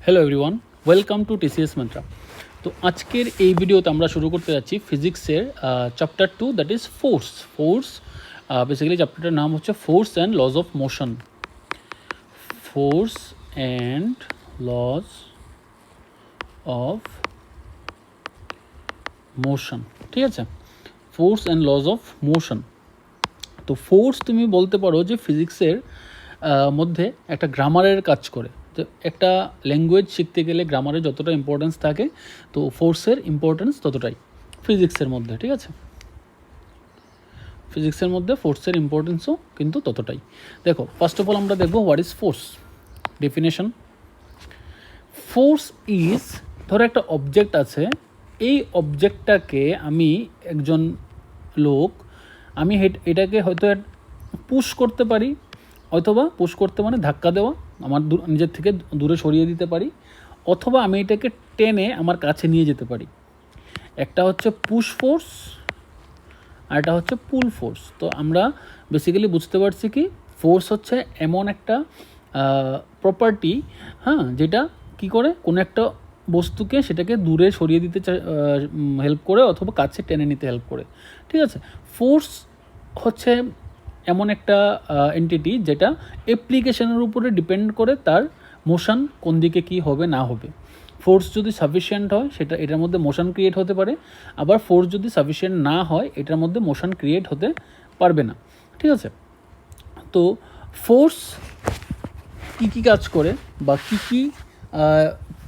Hello everyone, welcome to TCS Mantra. তো আজকের এই ভিডিওতে আমরা শুরু করতে যাচ্ছি ফিজিক্সের chapter 2, that is force. Basically চ্যাপ্টারটার নাম হচ্ছে force and laws of motion. Force and laws of motion, ঠিক আছে? Force and laws of motion. তো ফোর্স তুমি বলতে পারো যে ফিজিক্সের মধ্যে একটা গ্রামারের কাজ করে। তো একটা ল্যাঙ্গুয়েজ শিখতে গেলে গ্রামারের যতটা ইম্পর্টেন্স থাকে, তো ফোর্সের ইম্পর্টেন্স ততটাই ফিজিক্সের মধ্যে, ঠিক আছে? ফিজিক্সের মধ্যে ফোর্সের ইম্পর্টেন্সও কিন্তু ততটাই। দেখো, ফার্স্ট অফ অল আমরা দেখবো what is force. Definition: force is, ধরো একটা অবজেক্ট আছে, এই অবজেক্টটাকে আমি একজন লোক, আমি এটাকে হয়তো পুশ করতে পারি, অথবা পুশ করতে মানে ধাক্কা দেওয়া, আমার নিজের থেকে দূরে সরিয়ে দিতে পারি, অথবা আমি এটাকে টেনে আমার কাছে নিয়ে যেতে পারি। একটা হচ্ছে পুশ ফোর্স আর একটা হচ্ছে পুল ফোর্স। তো আমরা বেসিক্যালি বুঝতে পারছি কি ফোর্স হচ্ছে এমন একটা প্রপার্টি, হ্যাঁ, যেটা কি করে কোনো একটা বস্তুকে সেটাকে দূরে সরিয়ে দিতে হেল্প করে, অথবা কাছে টেনে নিতে হেল্প করে, ঠিক আছে? ফোর্স হচ্ছে এমন একটা এন্টিটি যেটা অ্যাপ্লিকেশনের উপরে ডিপেন্ড করে তার মোশন কোন দিকে কী হবে না হবে। ফোর্স যদি সাফিসিয়েন্ট হয় এটার মধ্যে মোশন ক্রিয়েট হতে পারে, আবার ফোর্স যদি সাফিসিয়েন্ট না হয় এটার মধ্যে মোশন ক্রিয়েট হতে পারবে না, ঠিক আছে? তো ফোর্স কী কাজ করে বা কী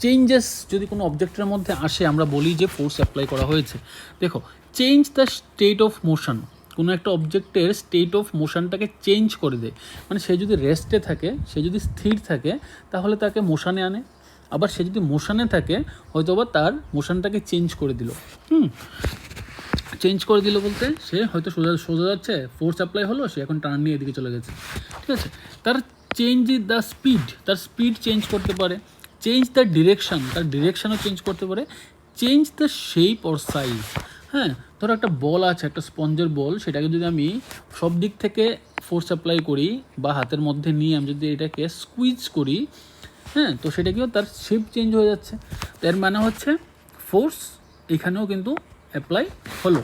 চেঞ্জেস যদি কোনো অবজেক্টের মধ্যে আসে, আমরা বলি যে ফোর্স অ্যাপ্লাই করা হয়েছে। দেখো, change the state of motion, কোনো একটা অবজেক্টের স্টেট অফ মোশনটাকে চেঞ্জ করে দেয়। মানে সে যদি রেস্টে থাকে, সে যদি স্থির থাকে, তাহলে তাকে মোশনে আনে। আবার সে যদি মোশনে থাকে, হয়তো বা তার মোশনটাকে চেঞ্জ করে দিল। চেঞ্জ করে দিল বলতে সে হয়তো সোজা যাচ্ছে, ফোর্স অ্যাপ্লাই হলো, সে এখন টার্ন নিয়ে এদিকে চলে গেছে, ঠিক আছে? তার চেঞ্জ দ্য স্পিড, তার স্পিড চেঞ্জ করতে পারে। চেঞ্জ দ্য ডিরেকশন, তার ডিরেকশনও চেঞ্জ করতে পারে। Change the shape or size, হ্যাঁ, ধরো একটা বল আছে, একটা স্পঞ্জের বল, সেটাকে যদি আমি সব দিক থেকে ফোর্স অ্যাপ্লাই করি বা হাতের মধ্যে নিয়ে আমি যদি এটাকে স্কুইজ করি, হ্যাঁ, তো সেটা কিও তার শেপ চেঞ্জ হয়ে যাচ্ছে। এর মানে হচ্ছে ফোর্স এখানেও কিন্তু অ্যাপ্লাই হলো,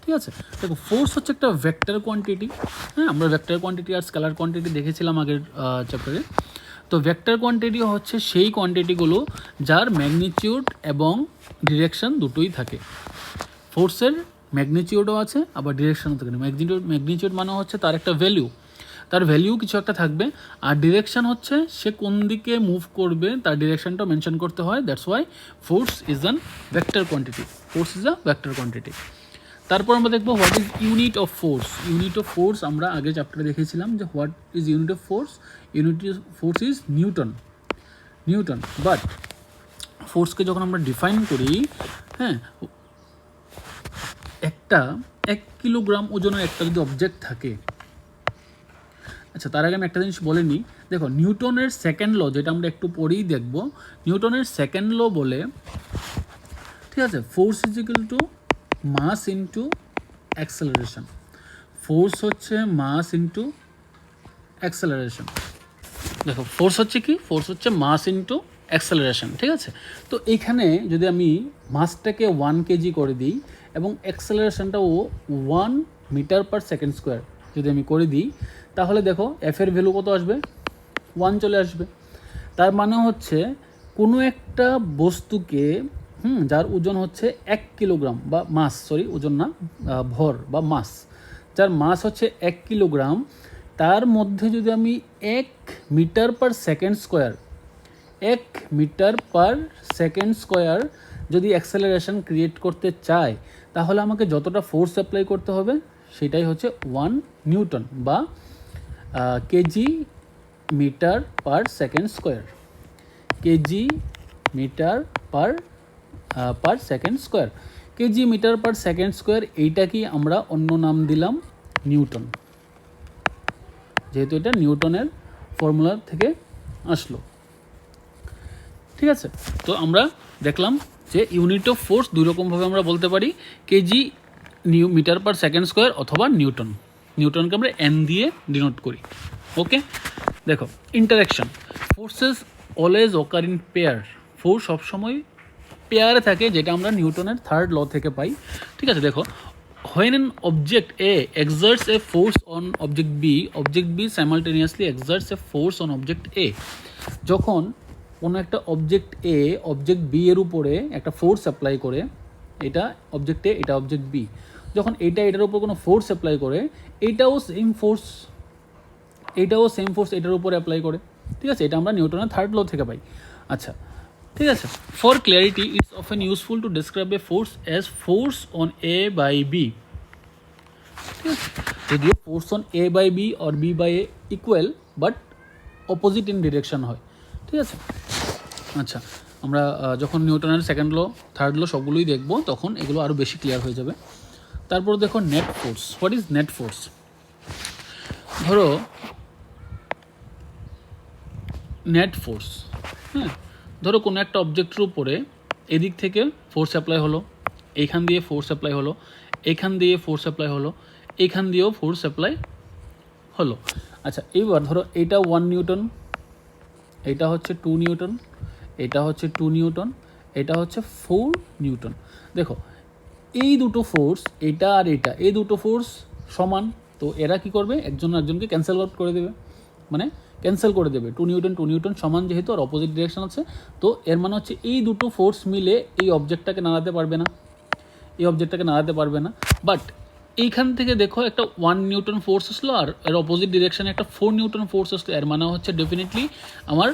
ঠিক আছে? দেখো, ফোর্স হচ্ছে একটা ভেক্টর কোয়ান্টিটি। হ্যাঁ, আমরা ভেক্টর কোয়ান্টিটি আর স্কেলার কোয়ান্টিটি দেখেছিলাম আগের চ্যাপ্টারে। তো ভেক্টর কোয়ান্টিটি হচ্ছে সেই কোয়ান্টিটিগুলো যার ম্যাগনিটিউড এবং ডিরেকশন দুটোই থাকে। ফোর্সের ম্যাগনিটিউডও আছে, আবার ডিরেকশনও থাকে। ম্যাগনিটিউড মানে হচ্ছে তার একটা ভ্যালু, তার ভ্যালু কিছু একটা থাকবে, আর ডিরেকশন হচ্ছে সে কোন দিকে মুভ করবে তার ডিরেকশনটা মেনশন করতে হয়। That's why force is an vector quantity. Force is a vector quantity. তারপর আমরা দেখবো what is unit of force. Unit of force আমরা আগের চ্যাপ্টারে দেখেছিলাম যে what is unit of force. Unit of force is newton. But ফোর্সকে যখন আমরা ডিফাইন করি, হ্যাঁ, একটা 1 কিলোগ্রাম ওজনের একটা যদি অবজেক্ট থাকে, আচ্ছা, তার আগে আমি একটা জিনিস বলে নিই। দেখো, নিউটনের সেকেন্ড ল, যেটা আমরা একটু পরেই দেখব, নিউটনের সেকেন্ড ল বলে, ঠিক আছে, force is equal to mass into acceleration. Force হচ্ছে মাস ইন্টু অ্যাক্সেলারেশন। দেখো, ফোর্স হচ্ছে কি? ফোর্স হচ্ছে মাস ইন্টু অ্যাক্সেলারেশন, ঠিক আছে? তো এইখানে যদি আমি মাসটাকে 1 কেজি করে দিই এবং অ্যাক্সেলারেশনটাও 1 মিটার পার সেকেন্ড স্কোয়ার যদি আমি করে দিই, তাহলে দেখো এফের ভ্যালু কত আসবে? 1 চলে আসবে। তার মানে হচ্ছে কোনো একটা বস্তুকে, যার ওজন হচ্ছে 1 কিলোগ্রাম বা মাস, ওজন না, ভর বা মাস, যার মাস হচ্ছে 1 কিলোগ্রাম, তার মধ্যে যদি আমি 1 মিটার পার সেকেন্ড স্কোয়ার যদি অ্যাক্সেলারেশন ক্রিয়েট করতে চাই, তাহলে আমাকে যতটা ফোর্স অ্যাপ্লাই করতে হবে সেটাই হচ্ছে 1 নিউটন বা K G metre per second square. K G metre per second square, K G metre per second square, এইটাকেই আমরা অন্য নাম দিলাম নিউটন, যেহেতু এটা নিউটনের ফর্মুলা থেকে আসলো, ঠিক আছে? তো আমরা দেখলাম যে ইউনিট অফ ফোর্স দুই রকমভাবে আমরা বলতে পারি, kg metre per second square অথবা নিউটনকে আমরা এন দিয়ে ডিনোট করি। ওকে, দেখো, interaction. Always occur in pair, force সবসময় পেয়ারে থাকে, যেটা আমরা নিউটনের থার্ড ল থেকে পাই। ঠিক আছে, দেখো, when an object A exerts a force on object B simultaneously exerts a force on object A, যখন কোনো একটা অবজেক্ট বি এর উপরে একটা ফোর্স অ্যাপ্লাই করে, এটা অবজেক্ট এ, এটা অবজেক্ট বি, যখন এটার উপর কোনো ফোর্স অ্যাপ্লাই করে, এটাও সেম ফোর্স এটার উপরে অ্যাপ্লাই করে। ঠিক আছে, এটা আমরা নিউটনের থার্ড ল থেকে পাই। আচ্ছা, ঠিক আছে, for clarity it's often useful to describe a force as force on A by B. ঠিক আছে, যদিও force on A by B or B by A equal, but opposite in direction হয়। ঠিক আছে, আচ্ছা, আমরা যখন নিউটনের সেকেন্ড ল, থার্ড ল সবগুলোই দেখবো, তখন এগুলো আরও বেশি ক্লিয়ার হয়ে যাবে। তারপর দেখো net force. What is net force? ধরো নেট ফোর্স, হ্যাঁ, ধরো কোনো একটা অবজেক্টের উপরে এদিক থেকে ফোর্স অ্যাপ্লাই হলো, এইখান দিয়ে ফোর্স অ্যাপ্লাই হলো, এইখান দিয়ে ফোর্স অ্যাপ্লাই হলো, এইখান দিয়েও ফোর্স অ্যাপ্লাই হলো। আচ্ছা, এইবার ধরো এইটা 1 নিউটন, এইটা হচ্ছে 2 নিউটন, এটা হচ্ছে 2 নিউটন, এটা হচ্ছে 4 নিউটন। দেখো, এই দুটো ফোর্স, এটা আর এটা, এই দুটো ফোর্স সমান, তো এরা কি করবে, একজন একজনকে ক্যান্সেল আউট করে দেবে, মানে ক্যান্সেল করে দেবে। 2 নিউটন সমান যেহেতু, আর অপোজিট ডিরেকশন আছে, তো এর মানে হচ্ছে এই দুটো ফোর্স মিলে এই অবজেক্টটাকে নাড়াতে পারবে না, বাট এইখান থেকে দেখো একটা 1 নিউটন ফোর্স আসলো, আর এর অপোজিট ডিরেকশানে একটা 4 নিউটন ফোর্স আসলো। এর মানে হচ্ছে ডেফিনেটলি আমার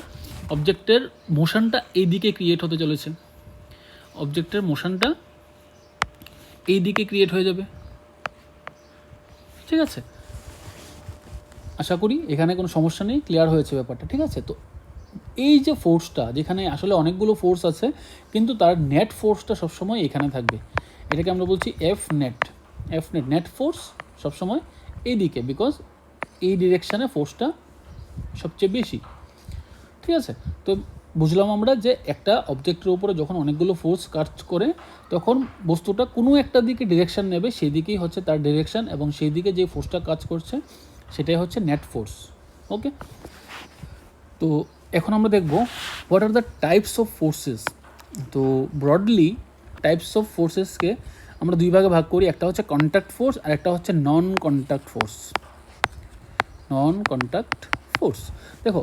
অবজেক্টের মোশনটা এই দিকে ক্রিয়েট হতে চলেছে, এই দিকে ক্রিয়েট হয়ে যাবে। ঠিক আছে, আশা করি এখানে কোনো সমস্যা নেই, ক্লিয়ার হয়েছে ব্যাপারটা। ঠিক আছে, তো এই যে ফোর্সটা, যেখানে আসলে অনেকগুলো ফোর্স আছে, কিন্তু তার নেট ফোর্সটা সবসময় এখানে থাকবে, এটাকে আমরা বলছি এফ নেট ফোর্স সবসময় এইদিকে, বিকজ এই ডিরেকশানে ফোর্সটা সবচেয়ে বেশি। ঠিক আছে, তো বুঝলাম আমরা যে একটা অবজেক্টের উপরে যখন অনেকগুলো ফোর্স কাজ করে, তখন বস্তুটা কোনো একটা দিকে ডিরেকশান নেবে, সেই দিকেই হচ্ছে তার ডিরেকশান, এবং সেই দিকে যে ফোর্সটা কাজ করছে সেটাই হচ্ছে নেট ফোর্স। ওকে, তো এখন আমরা দেখব what are the types of forces. তো ব্রডলি টাইপস অফ ফোর্সেসকে আমরা দুই ভাগে ভাগ করি, একটা হচ্ছে কন্ট্যাক্ট ফোর্স আর একটা হচ্ছে নন কন্ট্যাক্ট ফোর্স। দেখো,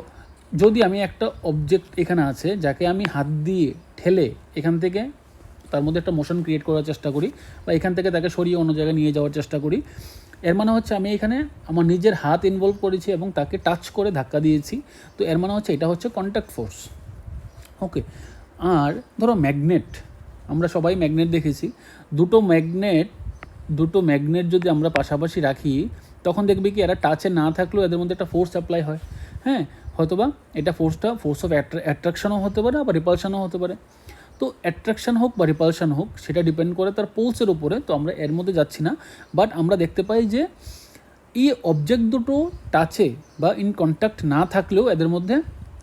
যদি আমি একটা অবজেক্ট এখানে আছে, যাকে আমি হাত দিয়ে ঠেলে এখান থেকে তার মধ্যে একটা মোশন ক্রিয়েট করার চেষ্টা করি, বা এখান থেকে তাকে সরিয়ে অন্য জায়গায় নিয়ে যাওয়ার চেষ্টা করি, এর মানে হচ্ছে আমি এখানে আমার নিজের হাত ইনভলভ করেছি এবং তাকে টাচ করে ধাক্কা দিয়েছি, তো এর মানে হচ্ছে এটা হচ্ছে কন্ট্যাক্ট ফোর্স। ওকে, আর ধরো ম্যাগনেট, আমরা সবাই ম্যাগনেট দেখেছি, দুটো ম্যাগনেট যদি আমরা পাশাপাশি রাখি, তখন দেখবি কি এরা টাচে না থাকলেও এদের মধ্যে একটা ফোর্স অ্যাপ্লাই হয়। হ্যাঁ, হয়তোবা এটা ফোর্স অফ অ্যাট্রাকশনও হতে পারে, আবার রিপালশনও হতে পারে। তো অ্যাট্রাকশন হোক বা রিপালশন হোক, সেটা ডিপেন্ড করে তার পোলসের উপরে, তো আমরা এর মধ্যে যাচ্ছি না। বাট আমরা দেখতে পাই যে এই অবজেক্ট দুটো টাচে বা ইন কন্ট্যাক্ট না থাকলেও এদের মধ্যে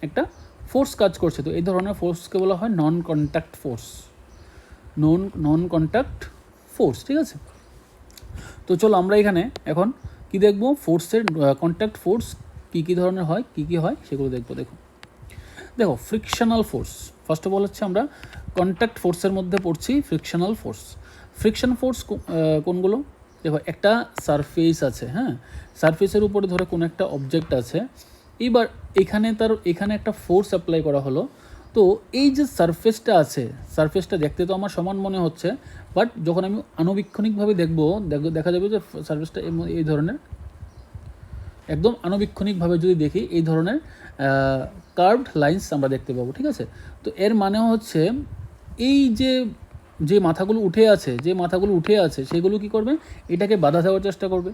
একটা ফোর্স কাজ করছে, তো এই ধরনের ফোর্সকে বলা হয় নন কন্ট্যাক্ট ফোর্স। ঠিক আছে, তো চলো আমরা এখানে এখন কি দেখব, ফোর্সের কন্ট্যাক্ট ফোর্স কী ধরনের হয়, কী হয় সেগুলো দেখবো। দেখো frictional force, first of all হচ্ছে আমরা কন্ট্যাক্ট ফোর্সের মধ্যে পড়ছি ফ্রিকশনাল ফোর্স কোনগুলো? দেখো, একটা সারফেস আছে, হ্যাঁ, সারফেসের উপরে ধরে কোনো একটা অবজেক্ট আছে, এইবার এখানে একটা ফোর্স অ্যাপ্লাই করা হলো, তো এই যে সারফেসটা দেখতে তো আমার সমান মনে হচ্ছে, বাট যখন আমি আনুবীক্ষণিকভাবে দেখা যাবে যে সারফেসটা এই ধরনের, একদম আনুবীক্ষণিকভাবে যদি দেখি এই ধরনের কার্ভড লাইন্স আমরা দেখতে পাবো। ঠিক আছে, তো এর মানে হচ্ছে এই যে মাথাগুলো উঠে আছে সেগুলো কি করবে, এটাকে বাধা দেওয়ার চেষ্টা করবে।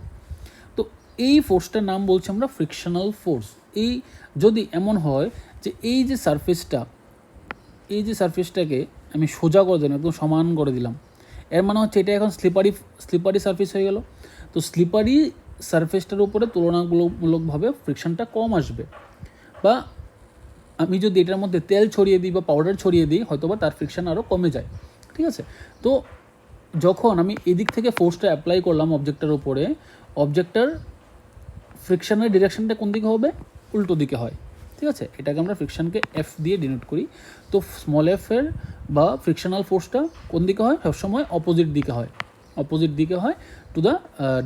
তো এই ফোর্সটার নাম বলছি আমরা ফ্রিকশনাল ফোর্স। এই যদি এমন হয় যে এই যে সারফেসটাকে আমি সোজা করে দিলাম, একদম সমান করে দিলাম, এর মানে হচ্ছে এটা এখন স্লিপারি সারফেস হয়ে গেল। তো স্লিপারি সারফেসটার উপরে তুলনামূলকভাবে ফ্রিকশনটা কম আসবে, বা আমি যদি এটার মধ্যে তেল ছড়িয়ে দিই বা পাউডার ছড়িয়ে দিই, হয়তো বা তার ফ্রিকশন আরও কমে যায়। ঠিক আছে, তো যখন আমি এদিক থেকে ফোর্সটা অ্যাপ্লাই করলাম অবজেক্টের উপরে, অবজেক্টের ফ্রিকশনের ডিরেকশনটা কোন দিকে হবে, উল্টো দিকে হয়। ঠিক আছে, এটাকে আমরা ফ্রিকশনকে এফ দিয়ে ডিনোট করি। তো স্মল এফ এর বা ফ্রিকশনাল ফোর্সটা কোন দিকে হয়, সবসময় অপোজিট দিকে হয়, অপোজিট দিকে হয় to the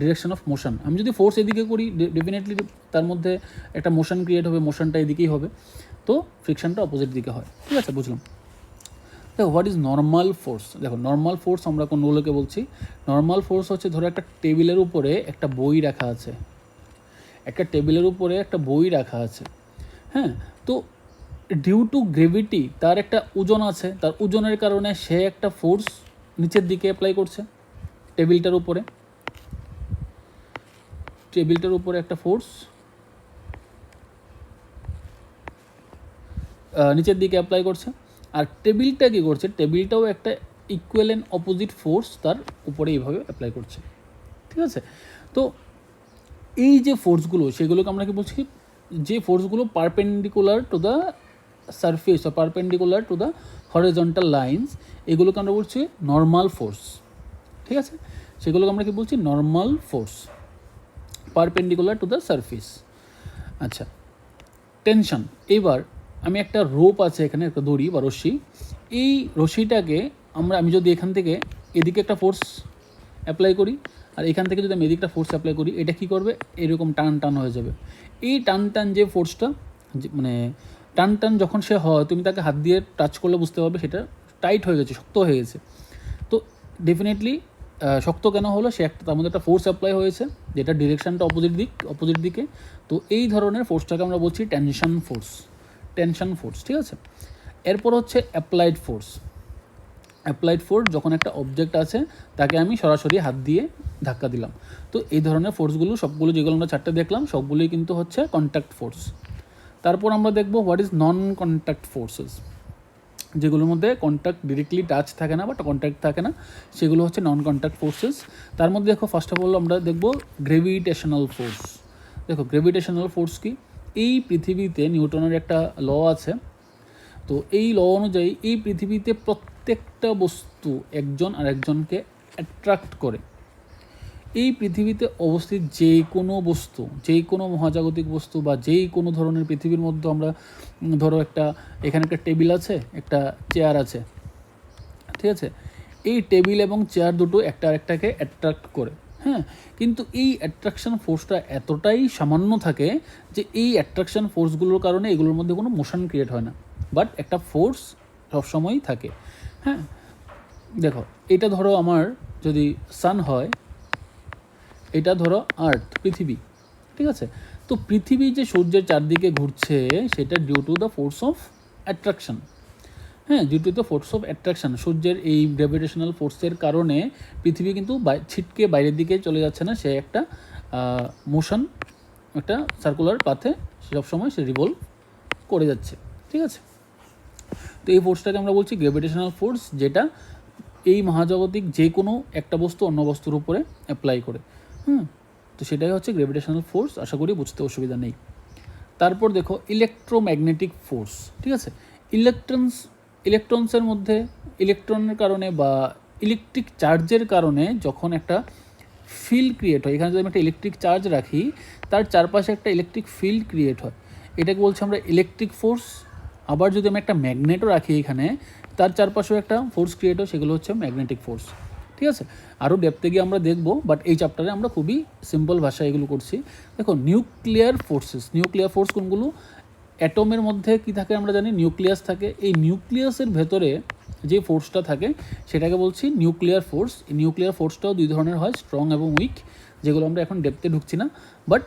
direction of motion. আমি যদি ফোর্স এদিকে করি ডেফিনেটলি তার মধ্যে একটা মোশন ক্রিয়েট হবে, মোশনটা এদিকেই হবে, তো ফ্রিকশনটা অপোজিট দিকে হয়। ঠিক আছে, বুঝলাম। দেখো হোয়াট ইজ নর্মাল ফোর্স। দেখো নর্মাল ফোর্স আমরা কোনগুলোকে বলছি, নর্মাল ফোর্স হচ্ছে ধরো একটা টেবিলের উপরে একটা বই রাখা আছে, একটা টেবিলের উপরে একটা বই রাখা আছে, হ্যাঁ, তো ডিউ টু গ্রেভিটি তার একটা ওজন আছে, তার ওজনের কারণে সে একটা ফোর্স নিচের দিকে অ্যাপ্লাই করছে টেবিলটার উপরে, টেবিলটার উপরে একটা ফোর্স নিচের দিকে অ্যাপ্লাই করছে। আর টেবিলটা কী করছে, টেবিলটাও একটা ইকুয়াল অ্যান্ড অপোজিট ফোর্স তার উপরে এইভাবে অ্যাপ্লাই করছে। ঠিক আছে, তো এই যে ফোর্সগুলো সেগুলোকে আমরা কি বলছি, যে ফোর্সগুলো পারপেন্ডিকুলার টু দ্য সারফেস বা perpendicular to the horizontal lines, এগুলোকে আমরা বলছি নর্মাল ফোর্স। ঠিক আছে, সেগুলোকে আমরা কি বলছি, normal force perpendicular to the surface. আচ্ছা, টেনশন। এবার আমি একটা রোপ আছে এখানে, একটা দড়ি বা রশ্মি, এই রশ্মিটাকে আমি যদি এখান থেকে এদিকে একটা ফোর্স অ্যাপ্লাই করি আর এখান থেকে যদি আমি এদিকে একটা ফোর্স অ্যাপ্লাই করি, এটা কী করবে, এরকম টান টান হয়ে যাবে। এই টান টান যে ফোর্সটা, মানে টান টান যখন সে হয়, তুমি তাকে হাত দিয়ে টাচ করলে বুঝতে পারবে সেটা টাইট হয়ে গেছে, শক্ত হয়ে গেছে। তো ডেফিনেটলি শক্ত কেন হলো, সে একটা তার মধ্যে একটা ফোর্স অ্যাপ্লাই হয়েছে যেটা ডিরেকশানটা অপোজিট দিকে। তো এই ধরনের ফোর্সটাকে আমরা বলছি টেনশন ফোর্স, টেনশন ফোর্স। ঠিক আছে, এরপর হচ্ছে অ্যাপ্লাইড ফোর্স। অ্যাপ্লাইড ফোর্স যখন একটা অবজেক্ট আছে তাকে আমি সরাসরি হাত দিয়ে ধাক্কা দিলাম। তো এই ধরনের ফোর্সগুলো সবগুলো যেগুলো আমরা চারটে দেখলাম সবগুলোই কিন্তু হচ্ছে কন্ট্যাক্ট ফোর্স। তারপর আমরা দেখব what is non contact forces, যেগুলোর মধ্যে কন্ট্যাক্ট ডিরেক্টলি টাচ থাকে না বা কন্ট্যাক্ট থাকে না, সেগুলো হচ্ছে নন কন্ট্যাক্ট ফোর্সেস। তার মধ্যে দেখো ফার্স্ট অফ অল আমরা দেখব গ্রেভিটেশনাল ফোর্স। দেখো গ্রেভিটেশনাল ফোর্স কি, এই পৃথিবীতে নিউটনের একটা ল আছে, তো এই ল অনুযায়ী এই পৃথিবীতে প্রত্যেকটা বস্তু একজন আর একজনকে অ্যাট্রাক্ট করে। এই পৃথিবীতে অবস্থিত যে কোনো বস্তু, যেই কোনো মহাজাগতিক বস্তু বা যেই কোনো ধরনের পৃথিবীর মধ্যে আমরা ধরো এখানে একটা টেবিল আছে, একটা চেয়ার আছে, ঠিক আছে, এই টেবিল এবং চেয়ার দুটো একটা আরেকটাকে অ্যাট্রাক্ট করে, হ্যাঁ, কিন্তু এই অ্যাট্রাকশন ফোর্সটা এতটাই সামান্য থাকে যে এই অ্যাট্রাকশন ফোর্সগুলোর কারণে এগুলোর মধ্যে কোনো মোশন ক্রিয়েট হয় না, বাট একটা ফোর্স সবসময়ই থাকে। হ্যাঁ, দেখো এটা ধরো আমার যদি সান হয়, এটা ধরো আর্থ পৃথিবী, ঠিক আছে, তো পৃথিবী যে সূর্যের চারদিকে ঘুরছে সেটা due to the force of attraction. হ্যাঁ, due to the force of attraction, সূর্যের এই গ্র্যাভিটেশনাল ফোর্সের কারণে পৃথিবী কিন্তু ছিটকে বাইরের দিকে চলে যাচ্ছে না, সে একটা মোশন, একটা সার্কুলার পাথে সবসময় সে রিভলভ করে যাচ্ছে। ঠিক আছে, তো এই ফোর্সটাকে আমরা বলছি গ্র্যাভিটেশনাল ফোর্স, যেটা এই মহাজাগতিক যে কোনো একটা বস্তু অন্য বস্তুর উপরে অ্যাপ্লাই করে। তো সেটাই হচ্ছে গ্র্যাভিটেশনাল ফোর্স, আশা করি বুঝতে অসুবিধা নেই। তারপর দেখো ইলেকট্রোম্যাগনেটিক ফোর্স। ঠিক আছে, ইলেকট্রনসের মধ্যে ইলেকট্রনের কারণে বা ইলেকট্রিক চার্জের কারণে যখন একটা ফিল্ড ক্রিয়েট হয়, এখানে যদি আমি একটা ইলেকট্রিক চার্জ রাখি তার চারপাশে একটা ইলেকট্রিক ফিল্ড ক্রিয়েট হয়, এটাকে বলছি আমরা ইলেকট্রিক ফোর্স। আবার যদি আমি একটা ম্যাগনেটও রাখি এখানে, তার চারপাশেও একটা ফোর্স ক্রিয়েট হয়, সেগুলো হচ্ছে ম্যাগনেটিক ফোর্স। ঠিক আছে, আরও ডেপথে গিয়ে আমরা দেখব, বাট এই চ্যাপ্টারে আমরা খুবই সিম্পল ভাষায় এগুলো করছি। দেখো নিউক্লিয়ার ফোর্সেস, নিউক্লিয়ার ফোর্স কোনগুলো, অ্যাটমের মধ্যে কি থাকে আমরা জানি, নিউক্লিয়াস থাকে। এই নিউক্লিয়াসের ভেতরে যে ফোর্সটা থাকে সেটাকে বলছি নিউক্লিয়ার ফোর্স। এই নিউক্লিয়ার ফোর্সটাও দুই ধরনের হয়, স্ট্রং এবং উইক, যেগুলো আমরা এখন ডেপথে ঢুকছি না। বাট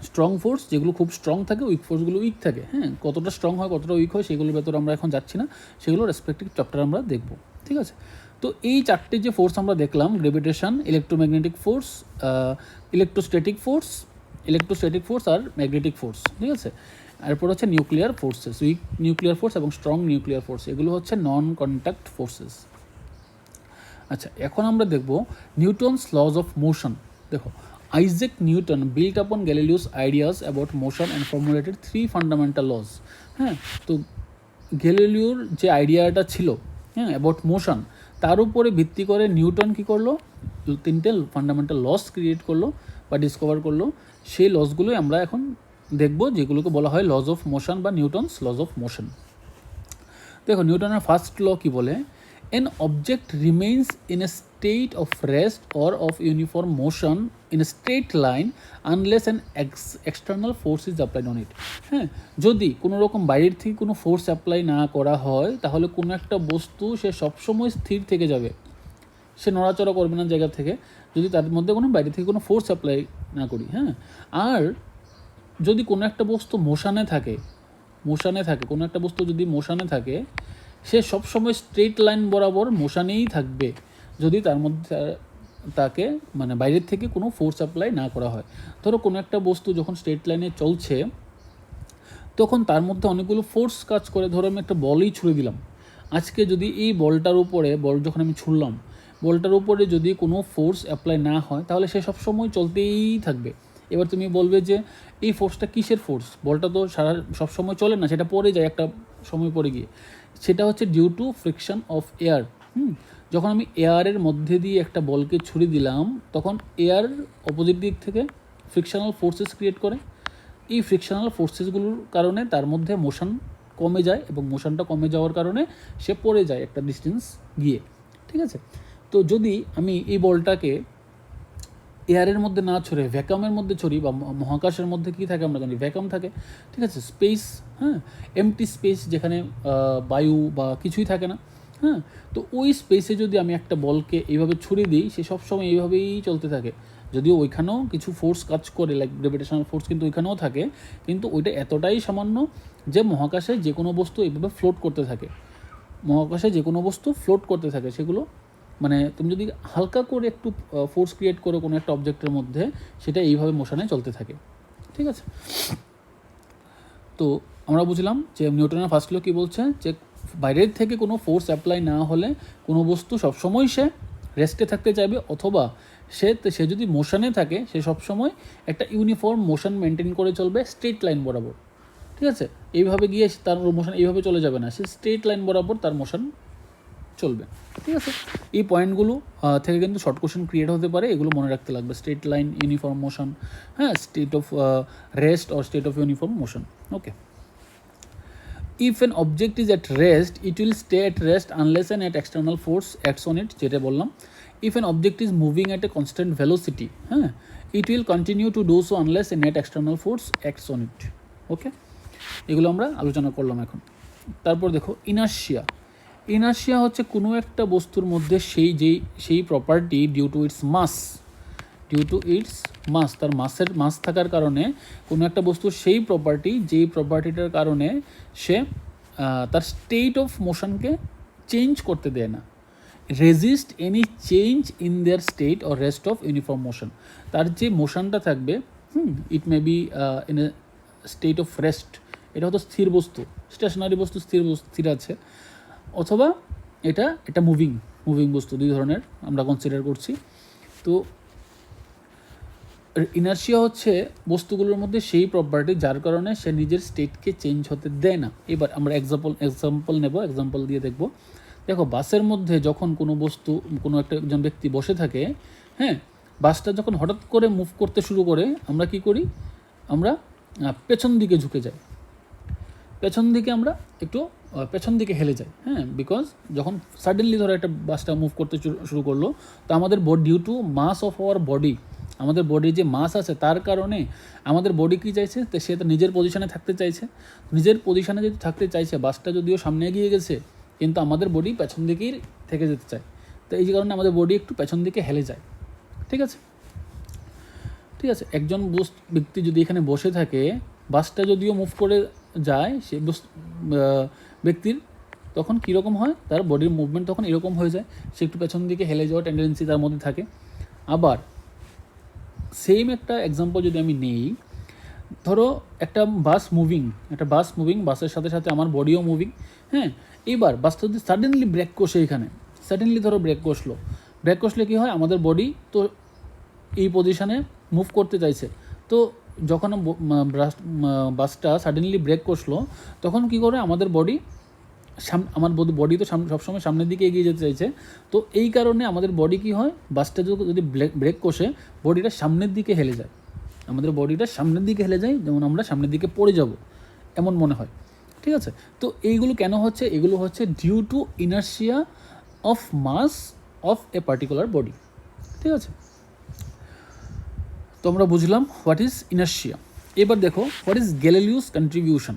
স্ট্রং ফোর্স যেগুলো খুব স্ট্রং থাকে, উইক ফোর্সগুলো উইক থাকে। হ্যাঁ, কতটা স্ট্রং হয় কতটা উইক হয় সেগুলোর ভেতরে আমরা এখন যাচ্ছি না, সেগুলো রেসপেক্টিভ চ্যাপ্টার আমরা দেখব। ঠিক আছে, তো এই চারটে যে ফোর্স আমরা দেখলাম, gravitation, electromagnetic force, electrostatic force আর ম্যাগনেটিক ফোর্স। ঠিক আছে, এরপর হচ্ছে nuclear forces, weak nuclear force এবং স্ট্রং নিউক্লিয়ার ফোর্স, এগুলো হচ্ছে নন কন্ট্যাক্ট ফোর্সেস। আচ্ছা, এখন আমরা দেখব নিউটনস লজ অফ মোশন। দেখো Isaac Newton built upon Galileo's ideas about motion and formulated 3 fundamental laws. হ্যাঁ, তো গ্যালিলিওর যে আইডিয়াটা ছিল, হ্যাঁ, অ্যাবাউট মোশন, তার উপরে ভিত্তি করে নিউটন কী করলো, 3টে ফান্ডামেন্টাল লস ক্রিয়েট করলো বা ডিসকভার করলো। সেই লসগুলোই আমরা এখন দেখব যেগুলোকে বলা হয় লজ অফ মোশন বা নিউটনস লজ অফ মোশন। দেখো নিউটনের ফার্স্ট ল কি বলে, an object remains in a state of rest or of uniform motion in a straight line unless an external force is applied on it. হ্যাঁ, যদি কোনো রকম বাইরের থেকে কোনো ফোর্স অ্যাপ্লাই না করা হয় তাহলে কোনো একটা বস্তু সে সবসময় স্থির থেকে যাবে, সে নড়াচড়া করবে না জায়গা থেকে, যদি তার মধ্যে কোনো বাইরে থেকে কোনো ফোর্স অ্যাপ্লাই না করি। হ্যাঁ, আর যদি কোনো একটা বস্তু মোশানে থাকে কোনো একটা বস্তু যদি মোশানে থাকে, সে সবসময় স্ট্রেট লাইন বরাবর মোশানেই থাকবে যদি তার মধ্যে তাকে মানে বাইরের থেকে কোনো ফোর্স অ্যাপ্লাই না করা হয়। ধরো কোনো একটা বস্তু যখন স্ট্রেট লাইনে চলছে তখন তার মধ্যে অনেকগুলো ফোর্স কাজ করে। ধরো আমি একটা বলই ছুঁড়ে দিলাম, আজকে যদি এই বলটার উপরে যখন আমি ছুঁড়লাম, বলটার উপরে যদি কোনো ফোর্স অ্যাপ্লাই না হয় তাহলে সে সবসময় চলতেই থাকবে। এবার তুমি বলবে যে এই ফোর্সটা কিসের ফোর্স, বলটা তো সবসময় চলে না, সেটা পড়ে যায় একটা সময় পরে গিয়ে, সেটা হচ্ছে due to friction of air. যখন আমি এয়ারের মধ্যে দিয়ে একটা বলকে ছুড়ে দিলাম তখন এয়ার অপোজিট দিক থেকে ফ্রিকশনাল ফোর্সেস ক্রিয়েট করে, এই ফ্রিকশনাল ফোর্সেসগুলোর কারণে তার মধ্যে মোশন কমে যায় এবং মোশনটা কমে যাওয়ার কারণে সে পড়ে যায় একটা ডিস্টেন্স গিয়ে। ঠিক আছে, তো যদি আমি এই বলটাকে এয়ারের মধ্যে না ছড়ে ভ্যাকামের মধ্যে ছড়ি বা মহাকাশের মধ্যে কী থাকে আমরা জানি ভ্যাকাম থাকে, ঠিক আছে, স্পেস, হ্যাঁ, এমটি স্পেস যেখানে বায়ু বা কিছুই থাকে না। হ্যাঁ, তো ওই স্পেসে যদি আমি একটা বলকে এইভাবে ছুড়ে দিই সে সবসময় এইভাবেই চলতে থাকে, যদিও ওইখানেও কিছু ফোর্স কাজ করে লাইক গ্র্যাভিটেশনাল ফোর্স কিন্তু ওইখানেও থাকে, কিন্তু ওইটা এতটাই সামান্য যে মহাকাশে যে কোনো বস্তু এইভাবে ফ্লোট করতে থাকে, মহাকাশে যে কোনো বস্তু ফ্লোট করতে থাকে, সেগুলো মানে তুমি যদি হালকা করে একটু ফোর্স ক্রিয়েট করো কোনো একটা অবজেক্টের মধ্যে সেটা এইভাবে মোশনে চলতে থাকে। ঠিক আছে, তো আমরা বুঝলাম যে নিউটনের ফার্স্ট ল কী বলছে, যে বাইরের থেকে কোনো ফোর্স অ্যাপ্লাই না হলে কোনো বস্তু সবসময় সে রেস্টে থাকতে চাইবে, অথবা সে যদি মোশনে থাকে সে সবসময় একটা ইউনিফর্ম মোশন মেনটেন করে চলবে স্ট্রেট লাইন বরাবর। ঠিক আছে, এইভাবে গিয়ে তার মোশন এইভাবে চলে যাবে না, সে স্ট্রেট লাইন বরাবর তার মোশন চলবে। ঠিক আছে, এই পয়েন্টগুলো থেকে কিন্তু শর্ট কোশ্চেন ক্রিয়েট হতে পারে, এগুলো মনে রাখতে লাগবে। স্ট্রেট লাইন, ইউনিফর্ম মোশন, হ্যাঁ, state of rest or state of uniform motion. Okay, if an object is at rest it will stay at rest unless an at external force acts on it, যেটা বললাম। If an object is moving at a constant velocity, হ্যাঁ, it will continue to do so unless a net external force acts on it. Okay, এগুলো আমরা আলোচনা করলাম এখন। তারপর দেখো ইনার্শিয়া। ইনার্শিয়া হচ্ছে কোনো একটা বস্তুর মধ্যে সেই প্রপার্টি ডিউ টু ইটস মাস, তার মাস থাকার কারণে কোনো একটা বস্তুর সেই প্রপার্টি, যেই প্রপার্টিটার কারণে সে তার স্টেট অফ মোশনকে চেঞ্জ করতে দেয় না, resist any change in their state or rest of uniform motion. তার যে মোশনটা থাকবে, it may be in a state of rest, এটা হয়তো স্থির বস্তু, স্টেশনারি বস্তু স্থির আছে, অথবা এটা মুভিং বস্তু, দুই ধরনের আমরা কনসিডার করছি। তো ইনার্শিয়া হচ্ছে বস্তুগুলোর মধ্যে সেই প্রপার্টি যার কারণে সে নিজের স্টেটকে চেঞ্জ হতে দেয় না। এবার আমরা এক্সাম্পল দিয়ে দেখব। দেখো বাসের মধ্যে যখন কোনো বস্তু, কোনো একজন ব্যক্তি বসে থাকে, হ্যাঁ, বাসটা যখন হঠাৎ করে মুভ করতে শুরু করে আমরা কি করি, আমরা পেছন দিকে ঝুঁকে যাই, আমরা একটু পেছন দিকে হেলে যাই। হ্যাঁ, বিকজ যখন সাডেনলি ধরো একটা বাসটা মুভ করতে শুরু করলো, তো আমাদের due to mass of our body, আমাদের বডির যে মাস আছে তার কারণে আমাদের বডি কী চাইছে, তো সে তো নিজের পজিশনে থাকতে চাইছে। নিজের পজিশনে যদি থাকতে চাইছে, বাসটা যদিও সামনে এগিয়ে গেছে কিন্তু আমাদের বডি পেছন দিকেই থেকে যেতে চায়, তো এই কারণে আমাদের বডি একটু পেছন দিকে হেলে যায়। ঠিক আছে, একজন ব্যক্তি যদি এখানে বসে থাকে, বাসটা যদিও মুভ করে যায়, সে ব্যক্তির তখন কীরকম হয়, তার বডির মুভমেন্ট তখন এরকম হয়ে যায়, সে একটু পেছন দিকে হেলে যাওয়ার টেন্ডেন্সি তার মধ্যে থাকে। আবার সেম একটা এক্সাম্পল যদি আমি নেই, ধরো একটা বাস মুভিং, বাসের সাথে সাথে আমার বডিও মুভিং। হ্যাঁ, এইবার বাসটা যদি সাডেনলি ব্রেক কষে, এখানে সাডেনলি ধরো ব্রেক কষলে কী হয়, আমাদের বডি তো এই পজিশানে মুভ করতে চাইছে, তো যখন বাসটা সাডেনলি ব্রেক কষলো তখন কী করে, আমাদের বডি তো সবসময় সামনের দিকে এগিয়ে যেতে চাইছে, তো এই কারণে আমাদের বডি কী হয়, বাসটা যদি ব্রেক কষে বডিটা সামনের দিকে হেলে যায়। আমাদের বডিটা সামনের দিকে হেলে যায়, যেমন আমরা সামনের দিকে পড়ে যাব এমন মনে হয়, ঠিক আছে। তো এইগুলো কেন হচ্ছে? এগুলো হচ্ছে due to inertia of mass of a particular body, ঠিক আছে। তো আমরা বুঝলাম হোয়াট ইজ ইনার্শিয়া। এবার দেখো what is Galileo's contribution.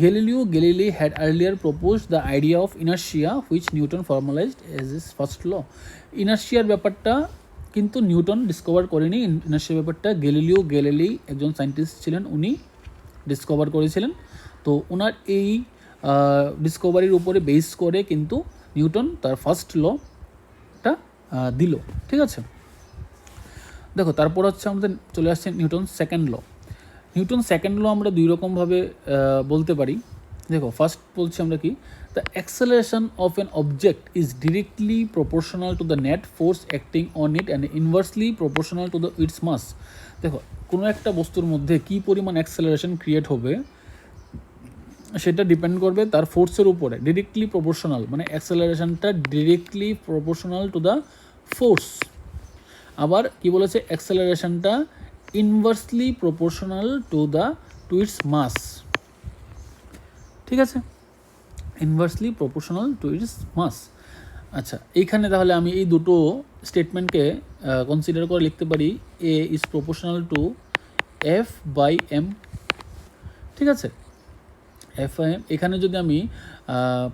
Galileo Galilei had earlier proposed the idea of inertia which Newton formalized as his first law. ইনার্শিয়ার ব্যাপারটা কিন্তু Newton discover করেনি। ইনার্শিয়ার ব্যাপারটা গ্যালিলিও গ্যালিলি একজন সায়েন্টিস্ট ছিলেন, উনি ডিসকভার করেছিলেন। তো ওনার এই ডিসকভারির উপরে বেস করে কিন্তু নিউটন তার ফার্স্ট লটা দিল, ঠিক আছে। দেখো তারপর হচ্ছে আমাদের চলে আসছে Newton second law. Newton second law আমরা দুই রকমভাবে বলতে পারি। দেখো ফার্স্ট বলছি আমরা কি, the acceleration of an object is directly proportional to the net force acting on it and inversely proportional to the its mass. দেখো কোনো একটা বস্তুর মধ্যে কী পরিমাণ অ্যাক্সেলারেশন ক্রিয়েট হবে সেটা ডিপেন্ড করবে তার ফোর্সের উপরে। ডিরেক্টলি প্রপোর্শনাল মানে অ্যাক্সেলারেশনটা directly proportional to the force. আবার কি বলেছে, অ্যাক্সেলারেশনটা inversely proportional to its mass, ঠিক আছে, inversely proportional to its mass. আচ্ছা এইখানে তাহলে আমি এই দুটো স্টেটমেন্টকে কনসিডার করে লিখতে পারি A is proportional to F by M, ঠিক আছে, এফ বাই এম। এখানে যদি আমি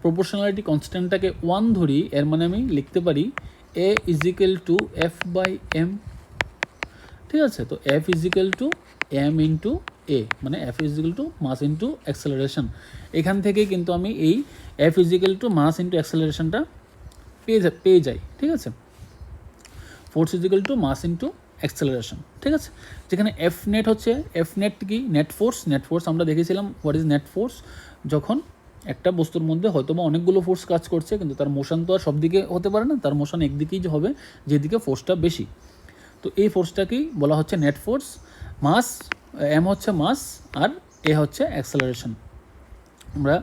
প্রপোর্শনালিটি কনস্ট্যান্টটাকে 1 ধরি, এর মানে আমি লিখতে পারি A is equal to F by M, ঠিক আছে। তো F is equal to M into A, মানে F is equal to mass into acceleration. এখান থেকে কিন্তু আমি এই F is equal to mass into অ্যাক্সেলারেশনটা পেয়ে যাই, ঠিক আছে। Force is equal to mass into acceleration, ঠিক আছে। যেখানে এফ নেট হচ্ছে, এফ নেট কি, নেট ফোর্স। নেট ফোর্স আমরা দেখেছিলাম হোয়াট ইজ নেট ফোর্স, যখন একটা বস্তুর মধ্যে হয়তো বা অনেকগুলো ফোর্স কাজ করছে কিন্তু তার মোশন তো আর সব দিকে হতে পারে না, তার মোশন একদিকেই হবে যেদিকে ফোর্সটা বেশি। তো এই ফোর্সটাকেই বলা হচ্ছে নেট ফোর্স। মাস এম হচ্ছে মাস আর এ হচ্ছে অ্যাক্সেলারেশন। আমরা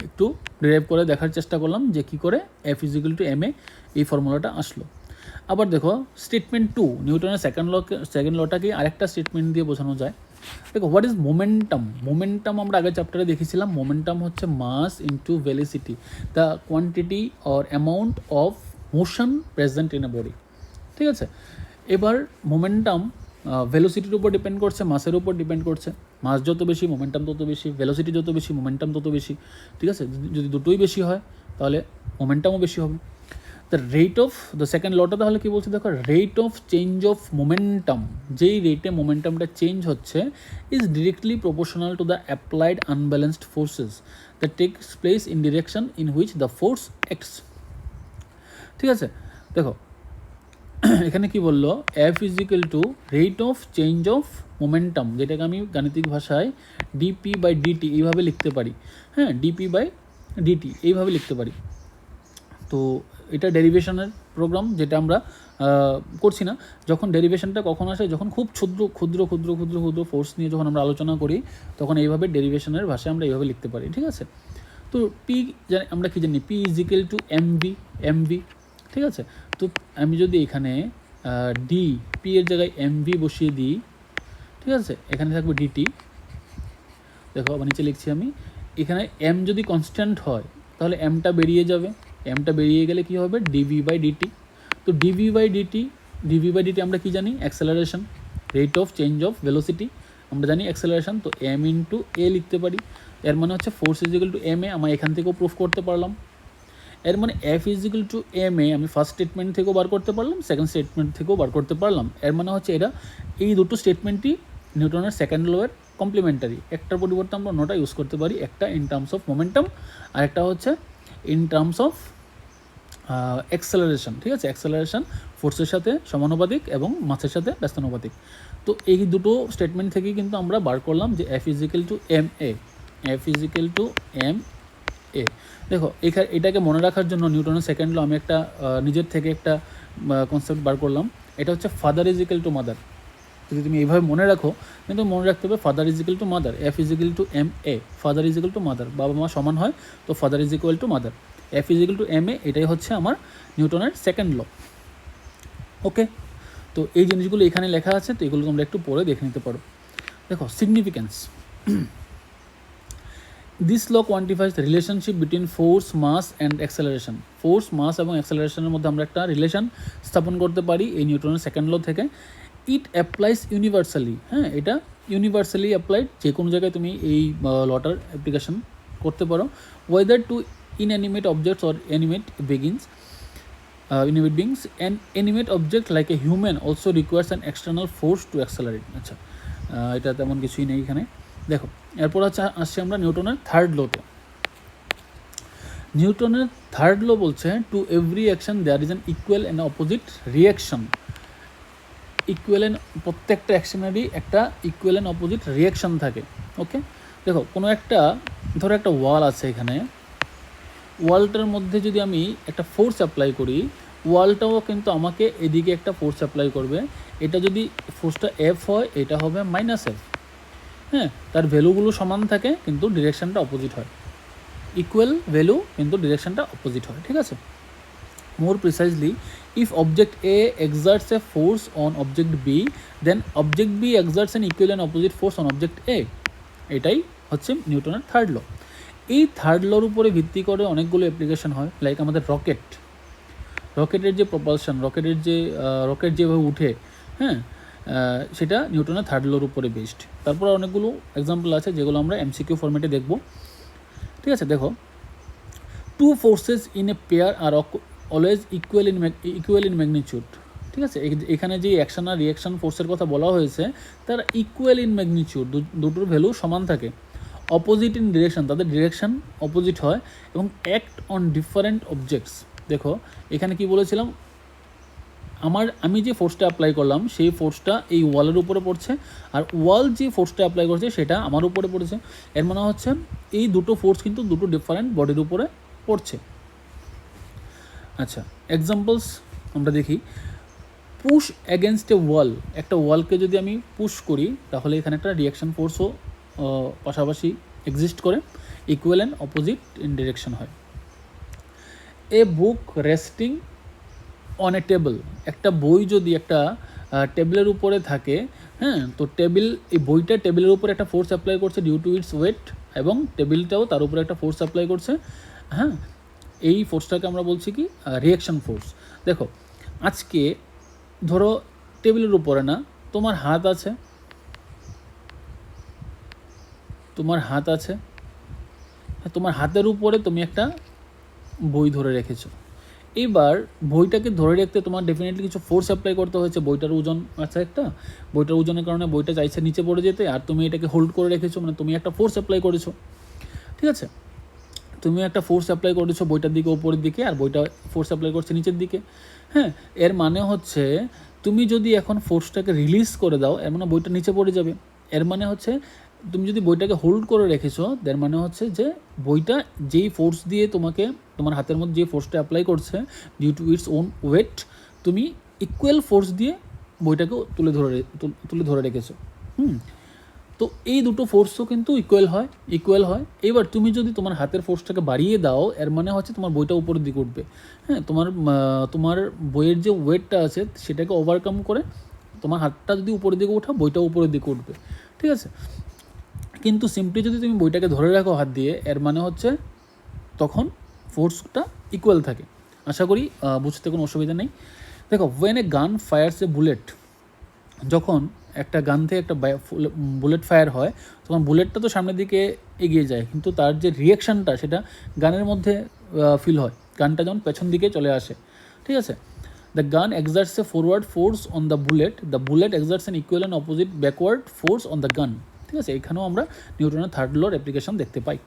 একটু ডিরাইভ করে দেখার চেষ্টা করলাম যে কী করে F is equal to M A এই ফর্মুলাটা আসলো। আবার দেখো স্টেটমেন্ট 2, নিউটনের সেকেন্ড লটাকে আরেকটা স্টেটমেন্ট দিয়ে বোঝানো যায়। দেখো হোয়াট ইজ মোমেন্টাম। মোমেন্টাম আমরা আগের চ্যাপ্টারে দেখেছিলাম, মোমেন্টাম হচ্ছে mass into velocity, the quantity or amount of motion present in a body, ঠিক আছে। এবার মোমেন্টাম ভেলোসিটির উপর ডিপেন্ড করছে, মাসের উপর ডিপেন্ড করছে। মাস যত বেশি মোমেন্টাম তত বেশি, ভেলোসিটি যত বেশি মোমেন্টাম তত বেশি, ঠিক আছে। যদি দুটোই বেশি হয় তাহলে মোমেন্টামও বেশি হবে। The rate of the second লটা তাহলে কী বলছে দেখো, rate of change of momentum, যেই রেটে মোমেন্টামটা চেঞ্জ হচ্ছে is directly proportional to the applied unbalanced forces that tax place in direction in which the force acts, ঠিক আছে। দেখো এখানে কি বললো, F is equal two rate of change of momentum, যেটাকে আমি গাণিতিক ভাষায় ডিপি বাই ডিটি এইভাবে লিখতে পারি, হ্যাঁ, ডিপি বাই ডিটি এইভাবে লিখতে পারি। তো এটা ডেরিভেশনের প্রোগ্রাম, যেটা আমরা করছি না। যখন ডেরিভেশনটা কখন আসে, যখন খুব ক্ষুদ্র ক্ষুদ্র ক্ষুদ্র ক্ষুদ্র ক্ষুদ্র ফোর্স নিয়ে যখন আমরা আলোচনা করি তখন এইভাবে ডেরিভেশনের ভাষায় আমরা এইভাবে লিখতে পারি, ঠিক আছে। তো পি আমরা কী জানি, P is equal two MV, ঠিক আছে। তো আমি যদি এখানে ডি পি এর জায়গায় এমভি বসিয়ে দিই, ঠিক আছে, এখানে থাকবে ডিটি। দেখো আবার নিচে লিখছি আমি, এখানে এম যদি কনস্ট্যান্ট হয় তাহলে এমটা বেরিয়ে যাবে, এমটা বেরিয়ে গেলে কী হবে, ডিভি বাই ডিটি। তো ডিভি বাই ডিটি আমরা কী জানি, acceleration, rate of change of velocity আমরা জানি অ্যাক্সেলারেশন। তো এম ইন্টু এ লিখতে পারি, এর মানে হচ্ছে force is equal to M A, আমরা এখান থেকেও প্রুফ করতে পারলাম। এর মানে F is equal to M A আমি ফার্স্ট স্টেটমেন্ট থেকেও বার করতে পারলাম, সেকেন্ড স্টেটমেন্ট থেকেও বার করতে পারলাম। এর মানে হচ্ছে এটা এই দুটো স্টেটমেন্টই নিউটনের সেকেন্ড লয়ের কমপ্লিমেন্টারি। একটার পরিবর্তে আমরা অন্যটা ইউজ করতে পারি, একটা ইন টার্মস অফ মোমেন্টাম আর একটা হচ্ছে ইন টার্মস অফ অ্যাক্সেলারেশন, ঠিক আছে। অ্যাক্সেলারেশন ফোর্সের সাথে সমানুপাতিক এবং মাসের সাথে ব্যস্তানুপাতিক। তো এই দুটো স্টেটমেন্ট থেকেই কিন্তু আমরা বার করলাম যে F is equal to M A, F is equal to M A. দেখো এটাকে মনে রাখার জন্য নিউটনের সেকেন্ড ল আমি একটা নিজের থেকে একটা কনসেপ্ট বার করলাম, এটা হচ্ছে father is equal to mother. যদি তুমি এইভাবে মনে রাখো, কিন্তু মনে রাখতে হবে father is equal to mother, F is equal to M A, father is equal to mother, বাবা মা সমান হয়, তো father is equal to mother, F is equal to M A, এটাই হচ্ছে আমার নিউটনের সেকেন্ড ল। ওকে, তো এই জিনিসগুলো এখানে লেখা আছে, তো এগুলো তোমরা একটু পরে দেখে নিতে পারো। দেখো significance, this law quantifies the relationship between force, mass and acceleration. Force, mass এবং অ্যাক্সেলারেশনের মধ্যে আমরা একটা রিলেশন স্থাপন করতে পারি এই নিউটনের সেকেন্ড ল থেকে। ইট অ্যাপ্লাইজ ইউনিভার্সালি, হ্যাঁ এটা ইউনিভার্সালি অ্যাপ্লাইড, যে কোনো জায়গায় তুমি এই লটার অ্যাপ্লিকেশন করতে পারো। Whether to inanimate objects or inanimate beings, an animate object like a human also requires an external force to accelerate. আচ্ছা, এটা তেমন কিছুই নেই এখানে। দেখো এরপর আসছে আমরা নিউটনের থার্ড লোতে। নিউটনের থার্ড লো বলছে to every action there is an equal and opposite reaction. Equal and, প্রত্যেকটা অ্যাকশনেরই একটা ইকুয়াল অ্যান্ড অপোজিট রিয়াকশন থাকে। ওকে, দেখো কোনো একটা, ধরো একটা ওয়াল আছে, এখানে ওয়ালটার মধ্যে যদি আমি একটা ফোর্স অ্যাপ্লাই করি, ওয়ালটাও কিন্তু আমাকে এদিকে একটা ফোর্স অ্যাপ্লাই করবে। এটা যদি ফোর্সটা এফ হয়, এটা হবে মাইনাস এফ। হ্যাঁ, তার ভ্যালুগুলো সমান থাকে কিন্তু ডিরেকশানটা অপোজিট হয়। ইকুয়াল ভ্যালু কিন্তু ডিরেকশানটা অপোজিট হয়, ঠিক আছে। More precisely, if object A exerts a force on object B, then object B exerts an equal and opposite force on object A. এটাই হচ্ছে নিউটনের থার্ড ল। এই থার্ড লর উপরে ভিত্তি করে অনেকগুলো অ্যাপ্লিকেশন হয়, লাইক আমাদের রকেটের যে প্রপালশন, রকেট যেভাবে উঠে, হ্যাঁ সেটা নিউটনের থার্ড লর উপরে বেসড। তারপর অনেকগুলো এক্সাম্পল আছে যেগুলো আমরা এমসিকিউ ফরম্যাটে দেখব, ঠিক আছে। দেখো, two forces in a pair are always equal in magnitude, ঠিক আছে। এখানে যে অ্যাকশন আর রিয়াকশন ফোর্সের কথা বলা হয়েছে, তারা ইকুয়াল ইন ম্যাগনিচিউড, দুটোর ভ্যালু সমান থাকে। অপোজিট ইন ডিরেকশন, তাদের ডিরেকশন অপোজিট হয়, এবং অ্যাক্ট অন ডিফারেন্ট অবজেক্টস। দেখো এখানে কি বলেছিলাম, আমি যে ফোর্সটা অ্যাপ্লাই করলাম সেই ফোর্সটা এই ওয়ালের উপরে পড়ছে, আর ওয়াল যে ফোর্সটা অ্যাপ্লাই করছে সেটা আমার উপরে পড়েছে। এর মানে হচ্ছে এই দুটো ফোর্স কিন্তু দুটো ডিফারেন্ট বডির উপরে পড়ছে। আচ্ছা, এক্সাম্পলস আমরা দেখি। পুশ এগেনস্ট এ ওয়াল, একটা ওয়ালকে যদি আমি পুশ করি তাহলে এখানে একটা রিয়াকশন ফোর্সও পাশাপাশি এক্সিস্ট করে, equal and opposite in direction হয়। এ বুক রেস্টিং অন এ টেবল, একটা বই যদি একটা টেবিলের উপরে থাকে, হ্যাঁ তো এই বইটা টেবিলের উপরে একটা ফোর্স অ্যাপ্লাই করছে ডিউ টু ইটস ওয়েট, এবং টেবিলটাও তার উপরে একটা ফোর্স অ্যাপ্লাই করছে। হ্যাঁ, এই ফোর্সটাকে আমরা বলছি কি রিয়াকশন ফোর্স। দেখো আজকে ধরো টেবিলের উপরে না, তোমার হাত আছে, তোমার হাতের উপরে তুমি একটা বই ধরে রেখেছো। এবার বইটাকে ধরে রাখতে তোমার ডেফিনেটলি কিছু ফোর্স অ্যাপ্লাই করতে হয়েছে। বইটার ওজন আছে একটা, বইটার ওজনের কারণে বইটা চাইছে নিচে পড়ে যেতে, আর তুমি এটাকে হোল্ড করে রেখেছো, মানে তুমি একটা ফোর্স অ্যাপ্লাই করেছো, ঠিক আছে। তুমি একটা ফোর্স অ্যাপ্লাই করেছো বইটার দিকে, ওপরের দিকে, আর বইটা ফোর্স অ্যাপ্লাই করছে নিচের দিকে। হ্যাঁ, এর মানে হচ্ছে তুমি যদি এখন ফোর্সটাকে রিলিজ করে দাও, এর মানে বইটা নিচে পড়ে যাবে। এর মানে হচ্ছে তুমি যদি বইটাকে হোল্ড করে রেখেছো, এর মানে হচ্ছে যে বইটা যেই ফোর্স দিয়ে তোমার হাতের মধ্যে যে ফোর্সটা অ্যাপ্লাই করছে due to its own weight, তুমি ইকুয়াল ফোর্স দিয়ে বইটাকে তুলে ধরে রেখেছো। তো এই দুটো ফোর্সও কিন্তু ইকুয়াল হয়। এবার তুমি যদি তোমার হাতের ফোর্সটাকে বাড়িয়ে দাও, এর মানে হচ্ছে তোমার বইটা উপরের দিকে উঠবে। হ্যাঁ, তোমার বইয়ের যে ওয়েটটা আছে সেটাকে ওভারকাম করে তোমার হাতটা যদি উপরের দিকে ওঠা, বইটাও উপরের দিকে উঠবে, ঠিক আছে। কিন্তু সিম্পলি যদি তুমি বইটাকে ধরে রাখো হাত দিয়ে, এর মানে হচ্ছে তখন ফোর্সটা ইকুয়াল থাকে। আশা করি বুঝতে কোনো অসুবিধা নেই। দেখো, ওয়েন এ গান ফায়ার্স এ বুলেট, যখন একটা গান থেকে একটা বুলেট ফায়ার হয়, তখন বুলেটটা তো সামনের দিকে এগিয়ে যায়, কিন্তু তার যে রিয়াকশানটা সেটা গানের মধ্যে ফিল হয়। গানটা যেমন পেছন দিকে চলে আসে, ঠিক আছে। The gun exerts a forward force on the bullet exerts an equal and opposite backward force on the gun, ঠিক আছে। এখানেও আমরা নিউটনের থার্ড লর অ্যাপ্লিকেশন দেখতে পাই।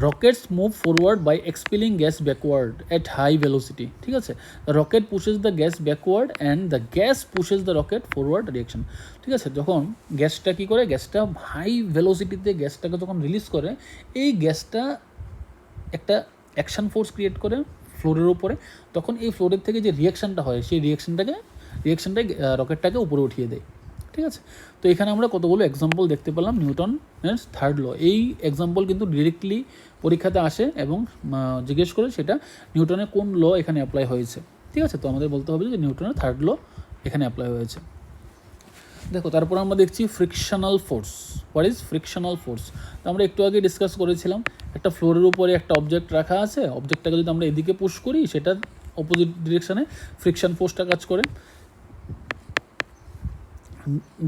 Rockets move forward by expelling gas backward at high velocity, ঠিক আছে। The rocket pushes the gas backward and the gas pushes the rocket forward reaction, ঠিক আছে। যখন গ্যাসটা কী করে, গ্যাসটা হাই ভেলোসিটিতে গ্যাসটাকে যখন রিলিজ করে, এই গ্যাসটা একটা অ্যাকশন ফোর্স ক্রিয়েট করে ফ্লোরের উপরে, তখন এই ফ্লোরের থেকে যে রিয়াকশানটা হয় সেই রিয়াকশানটাই রকেটটাকে উপরে উঠিয়ে দেয়, ঠিক আছে। তো এখানে আমরা কতগুলো এক্সাম্পল দেখতে পেলাম নিউটনের থার্ড ল। এই এক্সাম্পল কিন্তু ডিরেক্টলি পরীক্ষাতে আসে এবং জিজ্ঞেস করে সেটা নিউটনের কোন ল এখানে অ্যাপ্লাই হয়েছে, ঠিক আছে। তো আমাদের বলতে হবে যে নিউটনের থার্ড ল এখানে অ্যাপ্লাই হয়েছে। দেখো তারপর আমরা দেখছি frictional force. What is frictional force? তো আমরা একটু আগে ডিসকাস করেছিলাম, একটা ফ্লোরের উপরে একটা অবজেক্ট রাখা আছে, অবজেক্টটাকে যদি আমরা এদিকে পুশ করি সেটার অপোজিট ডিরেকশানে ফ্রিকশন ফোর্সটা কাজ করে।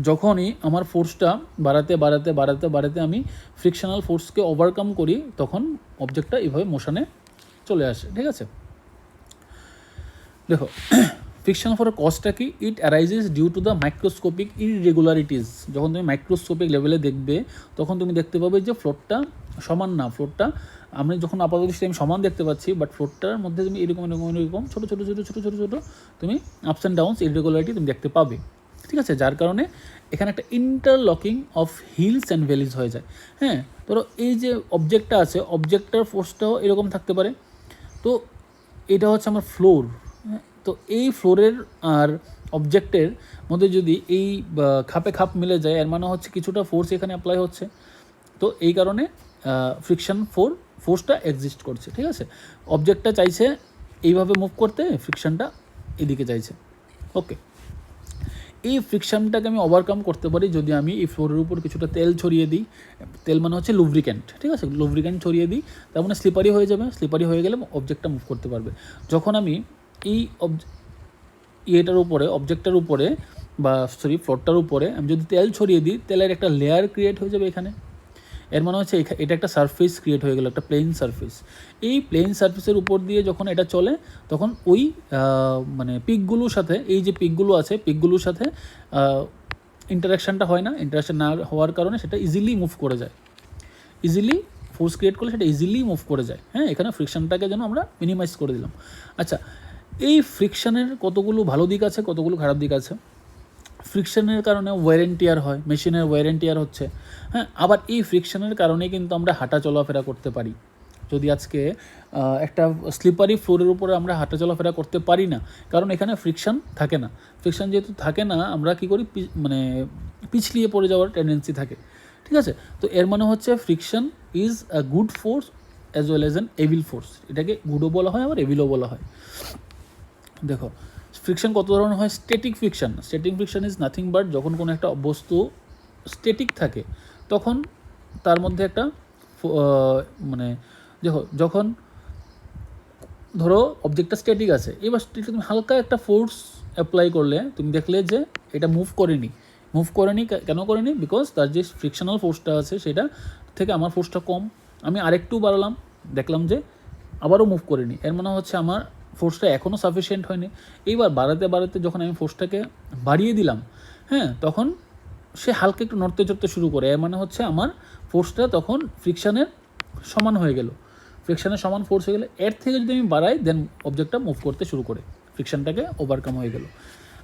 যখনই আমার ফোর্সটা বাড়াতে বাড়াতে বাড়াতে বাড়াতে আমি ফ্রিকশনাল ফোর্সকে ওভারকাম করি, তখন অবজেক্টটা এইভাবে মোশনে চলে আসে। ঠিক আছে, দেখো ফ্রিকশন ফোর্সের কজটা কি? It arises due to the microscopic irregularities. যখন তুমি মাইক্রোস্কোপিক লেভেলে দেখবে তখন তুমি দেখতে পাবে যে ফ্লোরটা সমান না। ফ্লোরটা আমি যখন আপাতত আমি সমান দেখতে পাচ্ছি, বাট ফ্লোরটার মধ্যে তুমি এরকম এরকম এরকম ছোটো ছোটো ছোটো ছোটো ছোটো ছোটো তুমি আপস অ্যান্ড ডাউনস ইররেগুলারিটি তুমি দেখতে পাবে। ঠিক আছে, যার কারণে এখানে একটা interlocking of hills and valleys হয়ে যায়। হ্যাঁ, ধরো এই যে অবজেক্টটা আছে, অবজেক্টটার ফোর্সটাও এরকম থাকতে পারে। তো এটা হচ্ছে আমার ফ্লোর। তো এই ফ্লোরের আর অবজেক্টের মধ্যে যদি এই খাপে খাপ মিলে যায়, এর মানে হচ্ছে কিছুটা ফোর্স এখানে অ্যাপ্লাই হচ্ছে। তো এই কারণে ফ্রিকশন ফোর্সটা এক্সিস্ট করছে। ঠিক আছে, অবজেক্টটা চাইছে এইভাবে মুভ করতে, ফ্রিকশনটা এদিকে চাইছে। ওকে, এই ফ্রিকশনটাকে আমি ওভারকাম করতে পারি যদি আমি এই ফ্লোরের উপর কিছুটা তেল ছড়িয়ে দিই। তেল মানে হচ্ছে লুব্রিক্যান্ট। ঠিক আছে, লুব্রিক্যান্ট ছড়িয়ে দিই, তার মানে স্লিপারি হয়ে যাবে। স্লিপারি হয়ে গেলে অবজেক্টটা মুভ করতে পারবে। যখন আমি এই এটার উপরে, অবজেক্টটার উপরে বা ফ্লোরটার উপরে আমি যদি তেল ছড়িয়ে দিই, তেলের একটা লেয়ার ক্রিয়েট হয়ে যাবে এখানে। এর মানে হচ্ছে এটা একটা সারফেস ক্রিয়েট হয়ে গেল, একটা প্লেন সারফেস। এই প্লেন সারফেসের উপর দিয়ে যখন এটা চলে, তখন ওই মানে পিকগুলোর সাথে, এই যে পিকগুলো আছে, পিকগুলোর সাথে ইন্টারাকশানটা হয় না। ইন্টারাকশান না হওয়ার কারণে সেটা ইজিলি মুভ করে যায়। ইজিলি ফোর্স ক্রিয়েট করলে সেটা ইজিলি মুভ করে যায়। হ্যাঁ, এখানে ফ্রিকশনটাকে যেন আমরা মিনিমাইজ করে দিলাম। আচ্ছা, এই ফ্রিকশনের কতগুলো ভালো দিক আছে, কতগুলো খারাপ দিক আছে। ফ্রিকশনের কারণে ওয়্যার অ্যান্ড টিয়ার হয়, মেশিনের ওয়্যার অ্যান্ড টিয়ার হচ্ছে। হ্যাঁ, আবার এই ফ্রিকশনের কারণে কিন্তু আমরা হাঁটা চলাফেরা করতে পারি। যদি আজকে একটা স্লিপারি ফ্লোরের উপরে আমরা হাঁটা চলাফেরা করতে পারি না, কারণ এখানে ফ্রিকশন থাকে না। ফ্রিকশন যেহেতু থাকে না, আমরা কী করি, মানে পিছলিয়ে পড়ে যাওয়ার টেন্ডেন্সি থাকে। ঠিক আছে, তো এর মানে হচ্ছে friction is a good force as well as an evil force. এটাকে গুডও বলা হয়, আবার এভিলও বলা হয়। দেখো ফ্রিকশন কত ধরনের হয়। Static friction. Static friction is nothing but যখন কোনো একটা বস্তু স্ট্যাটিক থাকে, তখন তার মধ্যে একটা মানে দেখো, যখন ধরো অবজেক্টটা স্ট্যাটিক আছে, এবার তুমি হালকা একটা ফোর্স অ্যাপ্লাই করলে তুমি দেখলে যে এটা মুভ করেনি। কেন করেনি? বিকজ তার যে ফ্রিকশনাল ফোর্সটা আছে সেটা থেকে আমার ফোর্সটা কম। আমি আরেকটু বাড়ালাম, দেখলাম যে আবারও মুভ করেনি। এর মানে হচ্ছে আমার ফোর্সটা এখনও সাফিসিয়েন্ট হয়নি। এইবার বাড়াতে বাড়াতে যখন আমি ফোর্সটাকে বাড়িয়ে দিলাম, হ্যাঁ, তখন সে হালকা একটু নড়তে চড়তে শুরু করে। এর মানে হচ্ছে আমার ফোর্সটা তখন ফ্রিকশনের সমান হয়ে গেল। ফ্রিকশনের সমান ফোর্স হয়ে গেলে এর থেকে যদি আমি বাড়াই, দেন অবজেক্টটা মুভ করতে শুরু করে, ফ্রিকশনটাকে ওভারকাম হয়ে গেল।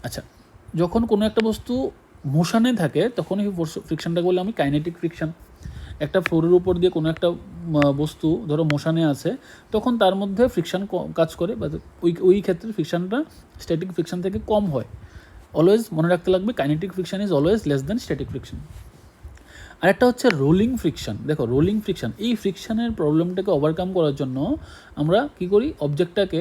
আচ্ছা, যখন কোনো একটা বস্তু মোশনে থাকে, তখন এই ফ্রিকশনটাকে বলে আমি কাইনেটিক ফ্রিকশন। একটা ফ্লোরের উপর দিয়ে কোনো একটা বস্তু ধরো মোশনে আছে, তখন তার মধ্যে ফ্রিকশন কাজ করে, বা ওই ক্ষেত্রে ফ্রিকশনটা স্ট্যাটিক ফ্রিকশন থেকে কম হয়। অলওয়েজ মনে রাখতে লাগবে, kinetic friction is always less than static friction. আরেকটা হচ্ছে রোলিং ফ্রিকশন। দেখো রোলিং ফ্রিকশন, এই ফ্রিকশনের প্রবলেমটাকে ওভারকাম করার জন্য আমরা কী করি, অবজেক্টটাকে,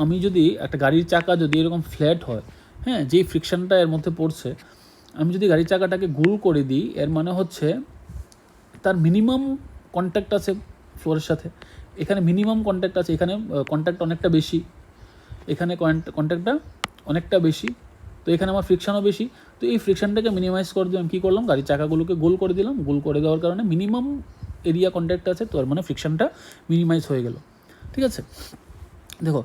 আমি যদি একটা গাড়ির চাকা যদি এরকম ফ্ল্যাট হয়, হ্যাঁ, যেই ফ্রিকশনটা এর মধ্যে পড়ছে, আমি যদি গাড়ির চাকাটাকে গোল করে দিই, এর মানে হচ্ছে তার মিনিমাম কন্ট্যাক্ট আছে ফ্লোরের সাথে। এখানে মিনিমাম কন্ট্যাক্ট আছে, এখানে কন্ট্যাক্ট অনেকটা বেশি, এখানে কন্ট্যাক্টটা অনেকটা বেশি, তো এখানে আমার ফ্রিকশনও বেশি। তো এই ফ্রিকশনটাকে মিনিমাইজ করে দিয়ে আমি কী করলাম, গাড়ির চাকাগুলোকে গোল করে দিলাম। গোল করে দেওয়ার কারণে মিনিমাম এরিয়া কন্ট্যাক্ট আছে, তো এর মানে ফ্রিকশনটা মিনিমাইজ হয়ে গেল। ঠিক আছে, দেখো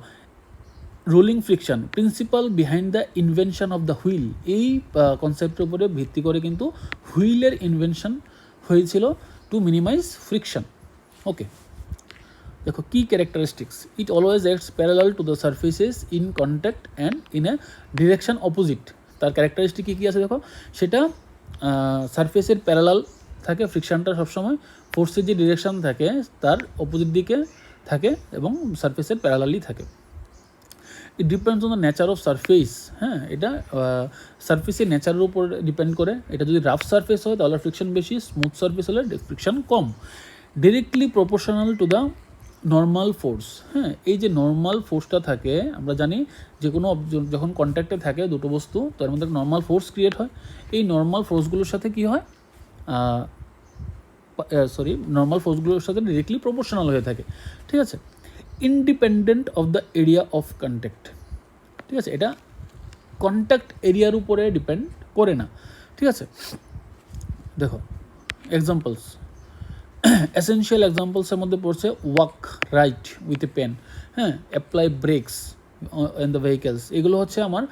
rolling friction, principal behind the invention of the wheel. এই কনসেপ্টের উপরে ভিত্তি করে কিন্তু হুইলের ইনভেনশন হয়েছিল, টু মিনিমাইজ ফ্রিকশন। ওকে, দেখো কি characteristics, it always acts parallel to the surfaces in contact and in a direction opposite. তার ক্যারেক্টারিস্টিক কী কী আছে দেখো, সেটা সারফেসের প্যারালাল থাকে, ফ্রিকশনটা সবসময় ফোর্সের যে ডিরেকশন থাকে তার অপোজিট দিকে থাকে এবং সারফেসের প্যারালালই থাকে। It depends on the nature of surface. হ্যাঁ, এটা সারফেসের নেচারের উপর ডিপেন্ড করে। এটা যদি রাফ সারফেস হয় তাহলে ফ্রিকশন বেশি, স্মুথ সারফেস হলে friction com. Directly proportional to the normal force, হ্যাঁ, এই যে নর্মাল ফোর্সটা থাকে, আমরা জানি যে কোনো যখন কন্ট্যাক্টে থাকে দুটো বস্তু, তার মধ্যে নর্মাল ফোর্স ক্রিয়েট হয়। এই নর্মাল ফোর্সগুলোর সাথে কী হয়, নর্মাল ফোর্সগুলোর সাথে ডিরেক্টলি প্রপোর্শনাল হয়ে থাকে, ঠিক আছে, independent of the area of contact, ঠিক আছে, এটা কন্ট্যাক্ট এরিয়ার উপরে ডিপেন্ড করে না, ঠিক আছে। দেখো এক্সাম্পলস, এসেনশিয়াল এক্সাম্পলসের মধ্যে পড়ছে walk write with a pen, হ্যাঁ, apply brakes in the vehicles, এগুলো হচ্ছে আমার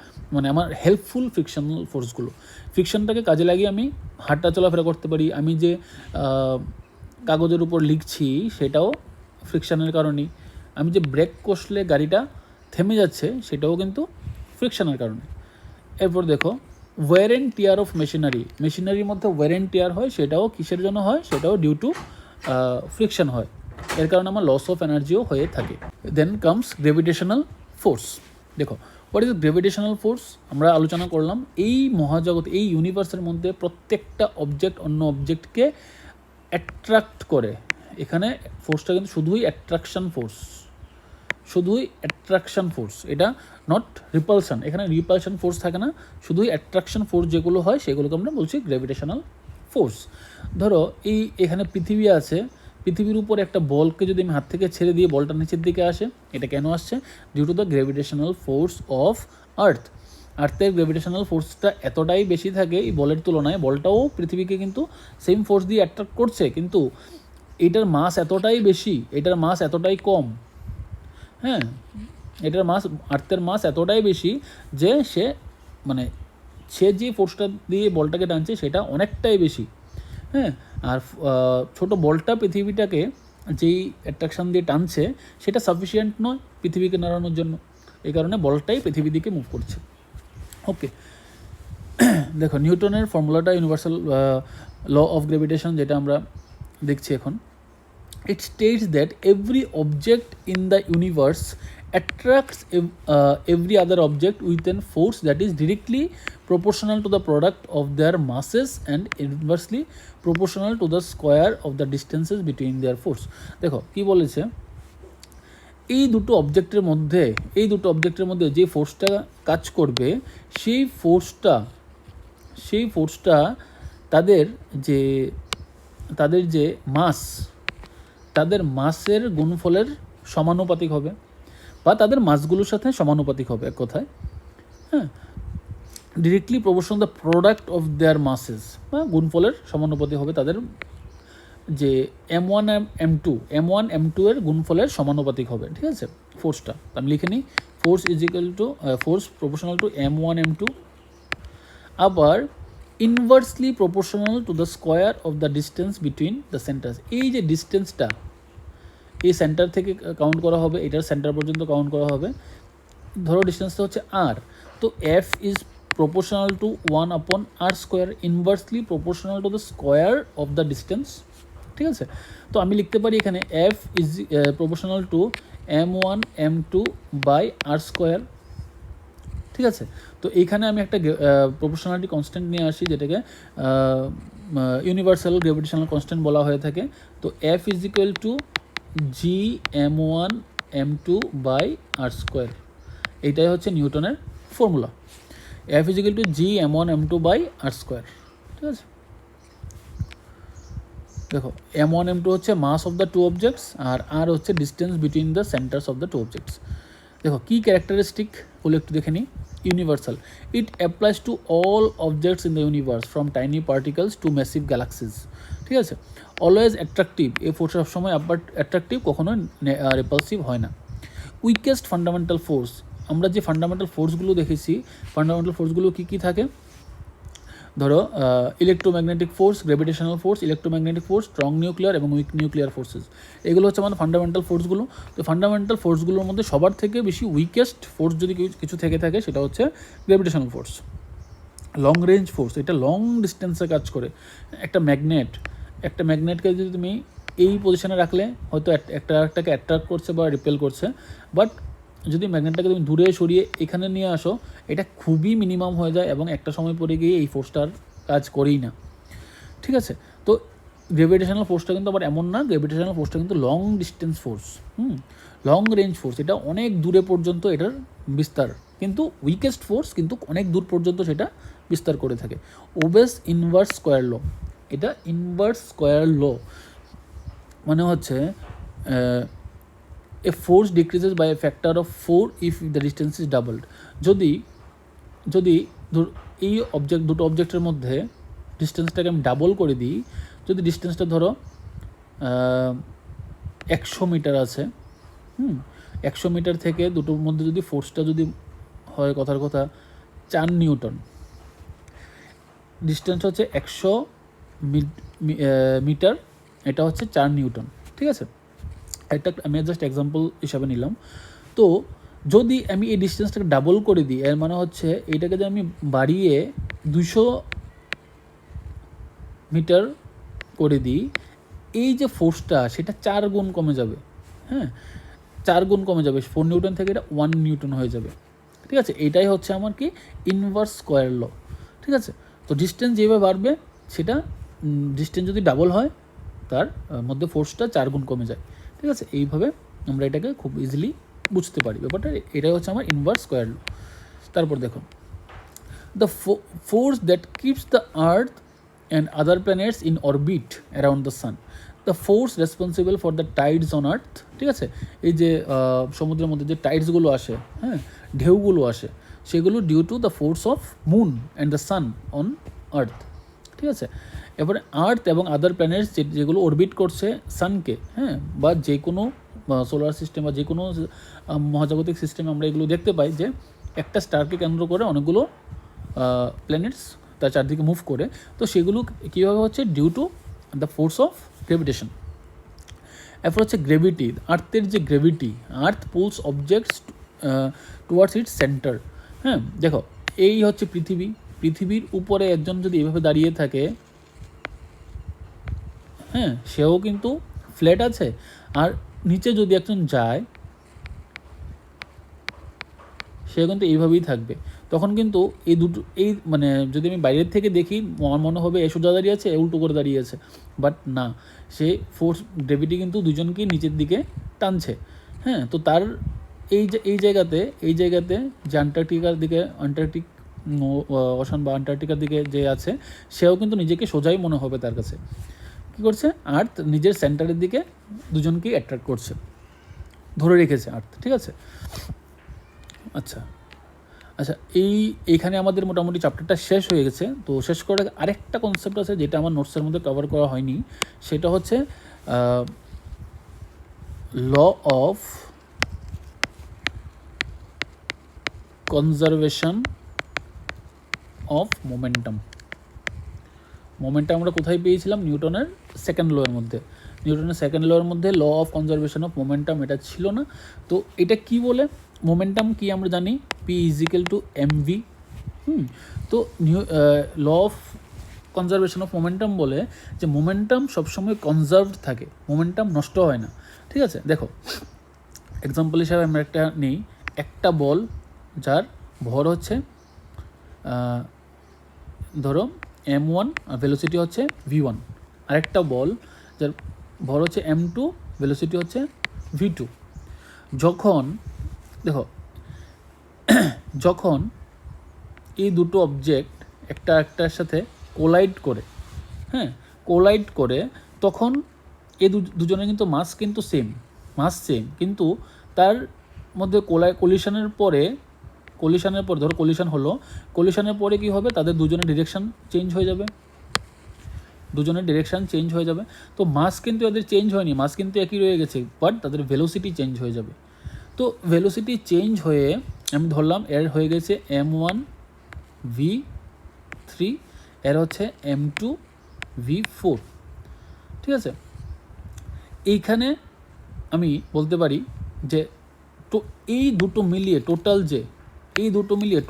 আমার হেল্পফুল ফ্রিকশনাল ফোর্সগুলো। ফ্রিকশনটাকে কাজে লাগিয়ে আমি হাঁটা চলাফেরা করতে পারি, আমি যে কাগজের উপর লিখছি সেটাও ফ্রিকশনের কারণেই, আমি যে ব্রেক কষলে গাড়িটা থেমে যাচ্ছে সেটাও কিন্তু ফ্রিকশনের কারণে। এরপর দেখো ওয়্যার অ্যান্ড টিয়ার অফ মেশিনারির মধ্যে ওয়্যার অ্যান্ড টিয়ার হয়, সেটাও কিসের জন্য হয়, সেটাও ডিউ টু ফ্রিকশন হয়, এর কারণে আমার লস অফ এনার্জিও হয়ে থাকে। Then comes gravitational force. দেখো হোয়াট ইজ গ্র্যাভিটেশনাল ফোর্স, আমরা আলোচনা করলাম এই মহাজগৎ, এই ইউনিভার্সের মধ্যে প্রত্যেকটা অবজেক্ট অন্য অবজেক্টকে অ্যাট্রাক্ট করে। এখানে ফোর্সটা কিন্তু শুধুই অ্যাট্রাকশন ফোর্স, এটা নট রিপালশন, এখানে রিপালশন ফোর্স থাকে না, শুধুই অ্যাট্রাকশন ফোর্স যেগুলো হয় সেগুলোকে আমরা বলছি গ্র্যাভিটেশনাল ফোর্স। ধরো এখানে পৃথিবী আছে, পৃথিবীর উপর একটা বলকে যদি আমি হাত থেকে ছেড়ে দিয়ে বলটা নিচের দিকে আসে, এটা কেন আসছে, due to the gravitational force of আর্থের গ্র্যাভিটেশনাল ফোর্সটা এতটাই বেশি থাকে এই বলের তুলনায়, বলটাও পৃথিবীকে কিন্তু সেম ফোর্স দিয়ে অ্যাট্রাক্ট করছে, কিন্তু এটার মাস এতটাই বেশি, এটার মাস এতটাই কম, হ্যাঁ, এটার মাস, আর্থের মাস এতটাই বেশি যে সে যে ফোর্সটা দিয়ে বলটাকে টানছে সেটা অনেকটাই বেশি, হ্যাঁ, আর ছোট বলটা পৃথিবীটাকে যেই অ্যাট্রাকশান দিয়ে টানছে সেটা সাফিসিয়েন্ট নয় পৃথিবীকে নাড়ানোর জন্য, এই কারণে বলটাই পৃথিবীর দিকে মুভ করছে। ওকে, দেখো নিউটনের ফর্মুলাটা, ইউনিভার্সাল ল অফ গ্র্যাভিটেশন যেটা আমরা দেখছি এখন, it states that every object in the universe attracts every other object with a force that is directly proportional to the product of their masses and inversely proportional to the square of the distances between their force। দেখো কি বলেছে, এই দুটো অবজেক্টের মধ্যে যে ফোর্সটা কাজ করবে সেই ফোর্সটা তাদের যে মাস, তাদের মাসের গুণফলের সমানুপাতিক হবে, বা তাদের মাসগুলোর সাথে সমানুপাতিক হবে, এক কথায়, হ্যাঁ, directly proportional the product of their মাসেস, বা গুণফলের সমানুপাতিক হবে তাদের যে M1 M2 এর গুণফলের সমানুপাতিক হবে, ঠিক আছে, ফোর্সটা আমি লিখে নিই, force proportional to M1 M2, আবার inversely proportional to the square of the distance between the centres. এই যে ডিস্টেন্সটা এই সেন্টার থেকে কাউন্ট করা হবে, এটার সেন্টার পর্যন্ত কাউন্ট করা হবে, ধরো ডিস্টেন্সটা হচ্ছে r, তো f is proportional two 1/r², inversely proportional to the square of the distance, ঠিক আছে। তো আমি লিখতে পারি এখানে f is proportional two M1 M2/r², ঠিক আছে। তো এইখানে আমি একটা প্রপোর্শনালিটি কনস্ট্যান্ট নিয়ে আসি, যেটাকে ইউনিভার্সাল গ্র্যাভিটেশনাল কনস্ট্যান্ট বলা হয়ে থাকে। তো F is equal to G_M1 M2/r², এইটাই হচ্ছে নিউটনের formula, F is equal to G_M1 M2/r², ঠিক আছে। দেখো M1 M2 হচ্ছে mass of the two objects, আর R হচ্ছে distance between the centres of the two objects. দেখো কী ক্যারেক্টারিস্টিক হলো একটু দেখে নিই। Universal, it applies to all objects in the universe from tiny particles to massive galaxies, ঠিক আছে। অলওয়েজ অ্যাট্রাকটিভ, এই ফোর্স সবসময় অ্যাট্রাকটিভ, কখনোই রিপালসিভ হয় না। উইকেস্ট ফান্ডামেন্টাল ফোর্স, আমরা যে ফান্ডামেন্টাল ফোর্সগুলো দেখেছি, ফান্ডামেন্টাল ফোর্সগুলো কী কী থাকে, ধরো electromagnetic force, gravitational force, electromagnetic force, strong nuclear এবং উইক নিউক্লিয়ার ফোর্সেস, এগুলো হচ্ছে আমাদের ফান্ডামেন্টাল ফোর্সগুলো। তো ফান্ডামেন্টাল ফোর্সগুলোর মধ্যে সবার থেকে বেশি উইকেস্ট ফোর্স যদি কিছু থেকে থাকে সেটা হচ্ছে gravitational force. Long range force, এটা লং ডিস্টেন্সে কাজ করে। একটা ম্যাগনেটকে যদি তুমি এই পজিশনে রাখলে হয়তো একটাকে অ্যাট্রাক্ট করছে বা রিপেল করছে, বাট যদি ম্যাগনেটটাকে তুমি দূরে সরিয়ে এখানে নিয়ে আসো, এটা খুবই মিনিমাম হয়ে যায় এবং একটা সময় পরে গিয়ে এই ফোর্সটার কাজ করেই না, ঠিক আছে। তো গ্র্যাভিটেশনাল ফোর্সটা কিন্তু আবার এমন না, গ্র্যাভিটেশনাল ফোর্সটা কিন্তু long distance force, long range force, এটা অনেক দূরে পর্যন্ত এটার বিস্তার, কিন্তু উইকেস্ট ফোর্স কিন্তু অনেক দূর পর্যন্ত সেটা বিস্তার করে থাকে। ওবেস ইনভার্স স্কোয়ার ল, এটা ইনভার্স স্কোয়ার ল মানে হচ্ছে a force decreases by a factor of 4 if the distance is doubled. যদি যদি এই দুটো অবজেক্টের মধ্যে ডিস্টেন্সটাকে আমি ডাবল করে দিই, যদি ডিস্টেন্সটা ধরো 100 মিটার আছে, 100 মিটার থেকে দুটোর মধ্যে যদি ফোর্সটা যদি হয় কথার কথা 4 নিউটন, ডিস্টেন্স হচ্ছে 100 মিটার, এটা হচ্ছে 4 নিউটন, ঠিক আছে। একটা আমি জাস্ট এক্সাম্পল হিসাবে নিলাম। তো যদি আমি এই ডিস্টেন্সটাকে ডাবল করে দিই, এর মানে হচ্ছে এইটাকে যে আমি বাড়িয়ে 200 মিটার করে দিই, এই যে ফোর্সটা সেটা 4 গুণ কমে যাবে, 4 গুণ কমে যাবে, 4 নিউটন থেকে এটা 1 নিউটন হয়ে যাবে, ঠিক আছে। এটাই হচ্ছে আমার কি ইনভার্স স্কোয়ার ল, ঠিক আছে। তো ডিস্টেন্স যেভাবে বাড়বে সেটা ডিস্টেন্স যদি ডাবল হয় তার মধ্যে ফোর্সটা 4 গুণ কমে যায়, ঠিক আছে। এইভাবে আমরা এটাকে খুব ইজিলি বুঝতে পারি ব্যাপারটা, এটাই হচ্ছে আমার ইনভার্স স্কোয়ার ল। তারপর দেখো, the force that keeps the earth and other planets in orbit around the sun, the force responsible for the tides on earth, ঠিক আছে। এই যে সমুদ্রের মধ্যে যে টাইডসগুলো আসে, ঢেউগুলো আসে, সেগুলো due to the force of moon and the sun on earth, ঠিক আছে। এবারে আর্থ এবং আদার প্ল্যানেটস যেগুলো অরবিট করছে সানকে, বা যে কোনো সোলার সিস্টেম বা যে কোনো মহাজাগতিক সিস্টেমে আমরা এগুলো দেখতে পাই যে একটা স্টারকে কেন্দ্র করে অনেকগুলো প্ল্যানেটস তার চারদিকে মুভ করে, তো সেগুলো কীভাবে হচ্ছে due to the force of gravitation. এরপর হচ্ছে গ্র্যাভিটি, আর্থের যে gravity, earth pulls objects towards its centre. দেখো এই হচ্ছে পৃথিবী, পৃথিবীর উপরে একজন যদি এভাবে দাঁড়িয়ে থাকে, সেও কিন্তু ফ্ল্যাট আছে, আর নিচে যদি একজন যায় সে কিন্তু এইভাবেই থাকবে। তখন কিন্তু এই দুটো মানে যদি আমি বাইরের থেকে দেখি আমার মনে হবে এ সোজা দাঁড়িয়ে আছে, এ উল্টো করে দাঁড়িয়ে আছে, বাট না, সে ফোর্স গ্র্যাভিটি কিন্তু দুজনকেই নিচের দিকে টানছে। তো তার এই জায়গাতে যে আন্টার্কটিক ওশান বা আন্টার্কটিকার দিকে যে আছে, সেও কিন্তু নিজেকে সোজাই মনে হবে তার কাছে। কী করছে, আর্থ নিজের সেন্টারের দিকে দুজনকেই অ্যাট্রাক্ট করছে, ধরে রেখেছে আর্থ, ঠিক আছে। আচ্ছা, এইখানে আমাদের মোটামুটি চ্যাপ্টারটা শেষ হয়ে গেছে। তো শেষ করার আরেকটা কনসেপ্ট আছে যেটা আমার নোটসের মধ্যে কভার করা হয়নি, সেটা হচ্ছে law of conservation of momentum. Momentum আমরা কোথায় পেয়েছিলাম? নিউটনের সেকেন্ড লয়ের মধ্যে। নিউটনের সেকেন্ড লয়ের মধ্যে law of conservation of momentum এটা ছিল না। তো এটা কি বলে, মোমেন্টাম কি আমরা জানি, পি ইজিক্যাল টু এমভি। তো law of conservation of momentum বলে যে মোমেন্টাম সবসময় কনজার্ভড থাকে, মোমেন্টাম নষ্ট হয় না, ঠিক আছে। দেখো এক্সাম্পল হিসাবে আমরা একটা নেই, একটা বল যার ভর হচ্ছে ধরো m1 আর ভেলোসিটি হচ্ছে v1, আরেকটা বল যার ভর হচ্ছে m2, ভেলোসিটি হচ্ছে v2। যখন এই দুটো অবজেক্ট একটার সাথে কোলাইড করে তখন এই দুজনের কিন্তু মাস সেম, কিন্তু তার মধ্যে কলিশনের পরে ধরো কলিশনের পরে কী হবে, তাদের দুজনের ডিরেকশন চেঞ্জ হয়ে যাবে। তো মাস কিন্তু এদের চেঞ্জ হয়নি, মাস কিন্তু একই রয়ে গেছে, বাট তাদের ভেলোসিটি চেঞ্জ হয়ে যাবে। তো ভেলোসিটি চেঞ্জ হয়ে আমি ধরলাম এর হয়ে গেছে m1 v3, এর হচ্ছে m2 v4, ঠিক আছে। এইখানে আমি বলতে পারি যে এই দুটো মিলিয়ে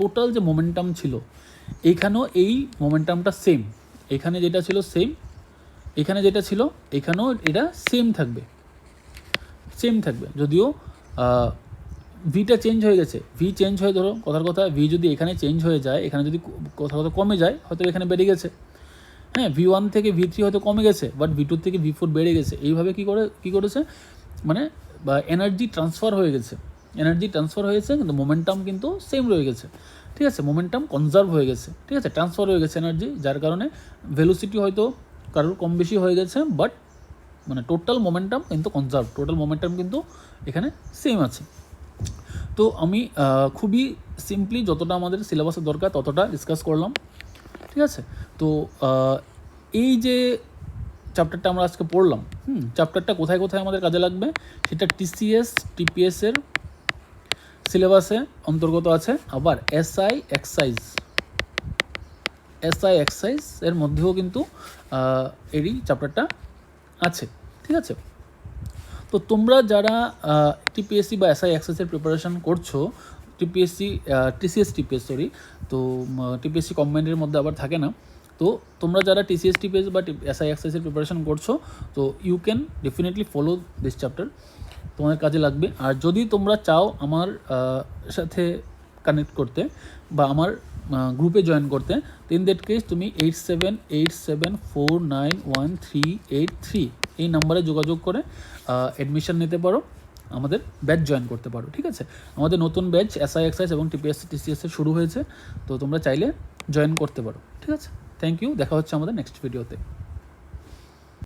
টোটাল যে মোমেন্টাম ছিল, এইখানেও এই মোমেন্টামটা সেম, এখানে যেটা ছিল সেম, এখানে যেটা ছিল এখানেও এটা সেম থাকবে। যদিও ভিটা চেঞ্জ হয়ে গেছে, ভি চেঞ্জ হয়ে ভি যদি এখানে চেঞ্জ হয়ে যায়, এখানে যদি কথা কমে যায়, হয়তো এখানে বেড়ে গেছে, হ্যাঁ, V1 থেকে V3 হয়তো কমে গেছে, বাট V2 থেকে V4 বেড়ে গেছে। এইভাবে কী করেছে, মানে বা এনার্জি ট্রান্সফার হয়ে গেছে, কিন্তু মোমেন্টাম কিন্তু সেম রয়ে গেছে, ঠিক আছে, মোমেন্টাম কনজার্ভ হয়ে গেছে, ঠিক আছে, ট্রান্সফার হয়ে গেছে এনার্জি, যার কারণে ভেলোসিটি হয়তো কারোর কম বেশি হয়ে গেছে, বাট মানে টোটাল মোমেন্টাম কিন্তু কনজার্ভ, টোটাল মোমেন্টাম কিন্তু এখানে সেম আছে। তো আমি খুবই সিম্পলি যতটা আমাদের সিলেবাসের দরকার ততটা ডিসকাস করলাম, ঠিক আছে। তো এই যে চ্যাপ্টারটা আমরা আজকে পড়লাম, চ্যাপ্টারটা কোথায় কোথায় আমাদের কাজে লাগবে সেটা TCS TPS এর সিলেবাসে অন্তর্গত আছে, আবার SI এক্সাইজ এর মধ্যেও কিন্তু এই চ্যাপ্টারটা আছে, ঠিক আছে। তো তোমরা যারা TPSC বা SI এক্সাইজের প্রিপারেশান করছো, TCS TPS তো TPSC কম্বাইন্ডের মধ্যে আবার থাকে না, তো তোমরা যারা TCS TPS বা SI এক্সাইজের প্রিপারেশান করছো, তো you can definitely follow this chapter, তোমাদের কাজে লাগবে। আর যদি তোমরা চাও আমার সাথে কানেক্ট করতে বা আমার গ্রুপে জয়েন করতে, ইন দ্যাট কেস তুমি 8787491383 এই নাম্বারে যোগাযোগ করে অ্যাডমিশন নিতে পারো, আমাদের ব্যাচ জয়েন করতে পারো, ঠিক আছে। আমাদের নতুন ব্যাচ SI এক্সাইজ এবং TPSC TCS এর শুরু হয়েছে, তো তোমরা চাইলে জয়েন করতে পারো, ঠিক আছে। থ্যাংক ইউ, দেখা হচ্ছে আমাদের নেক্সট ভিডিওতে।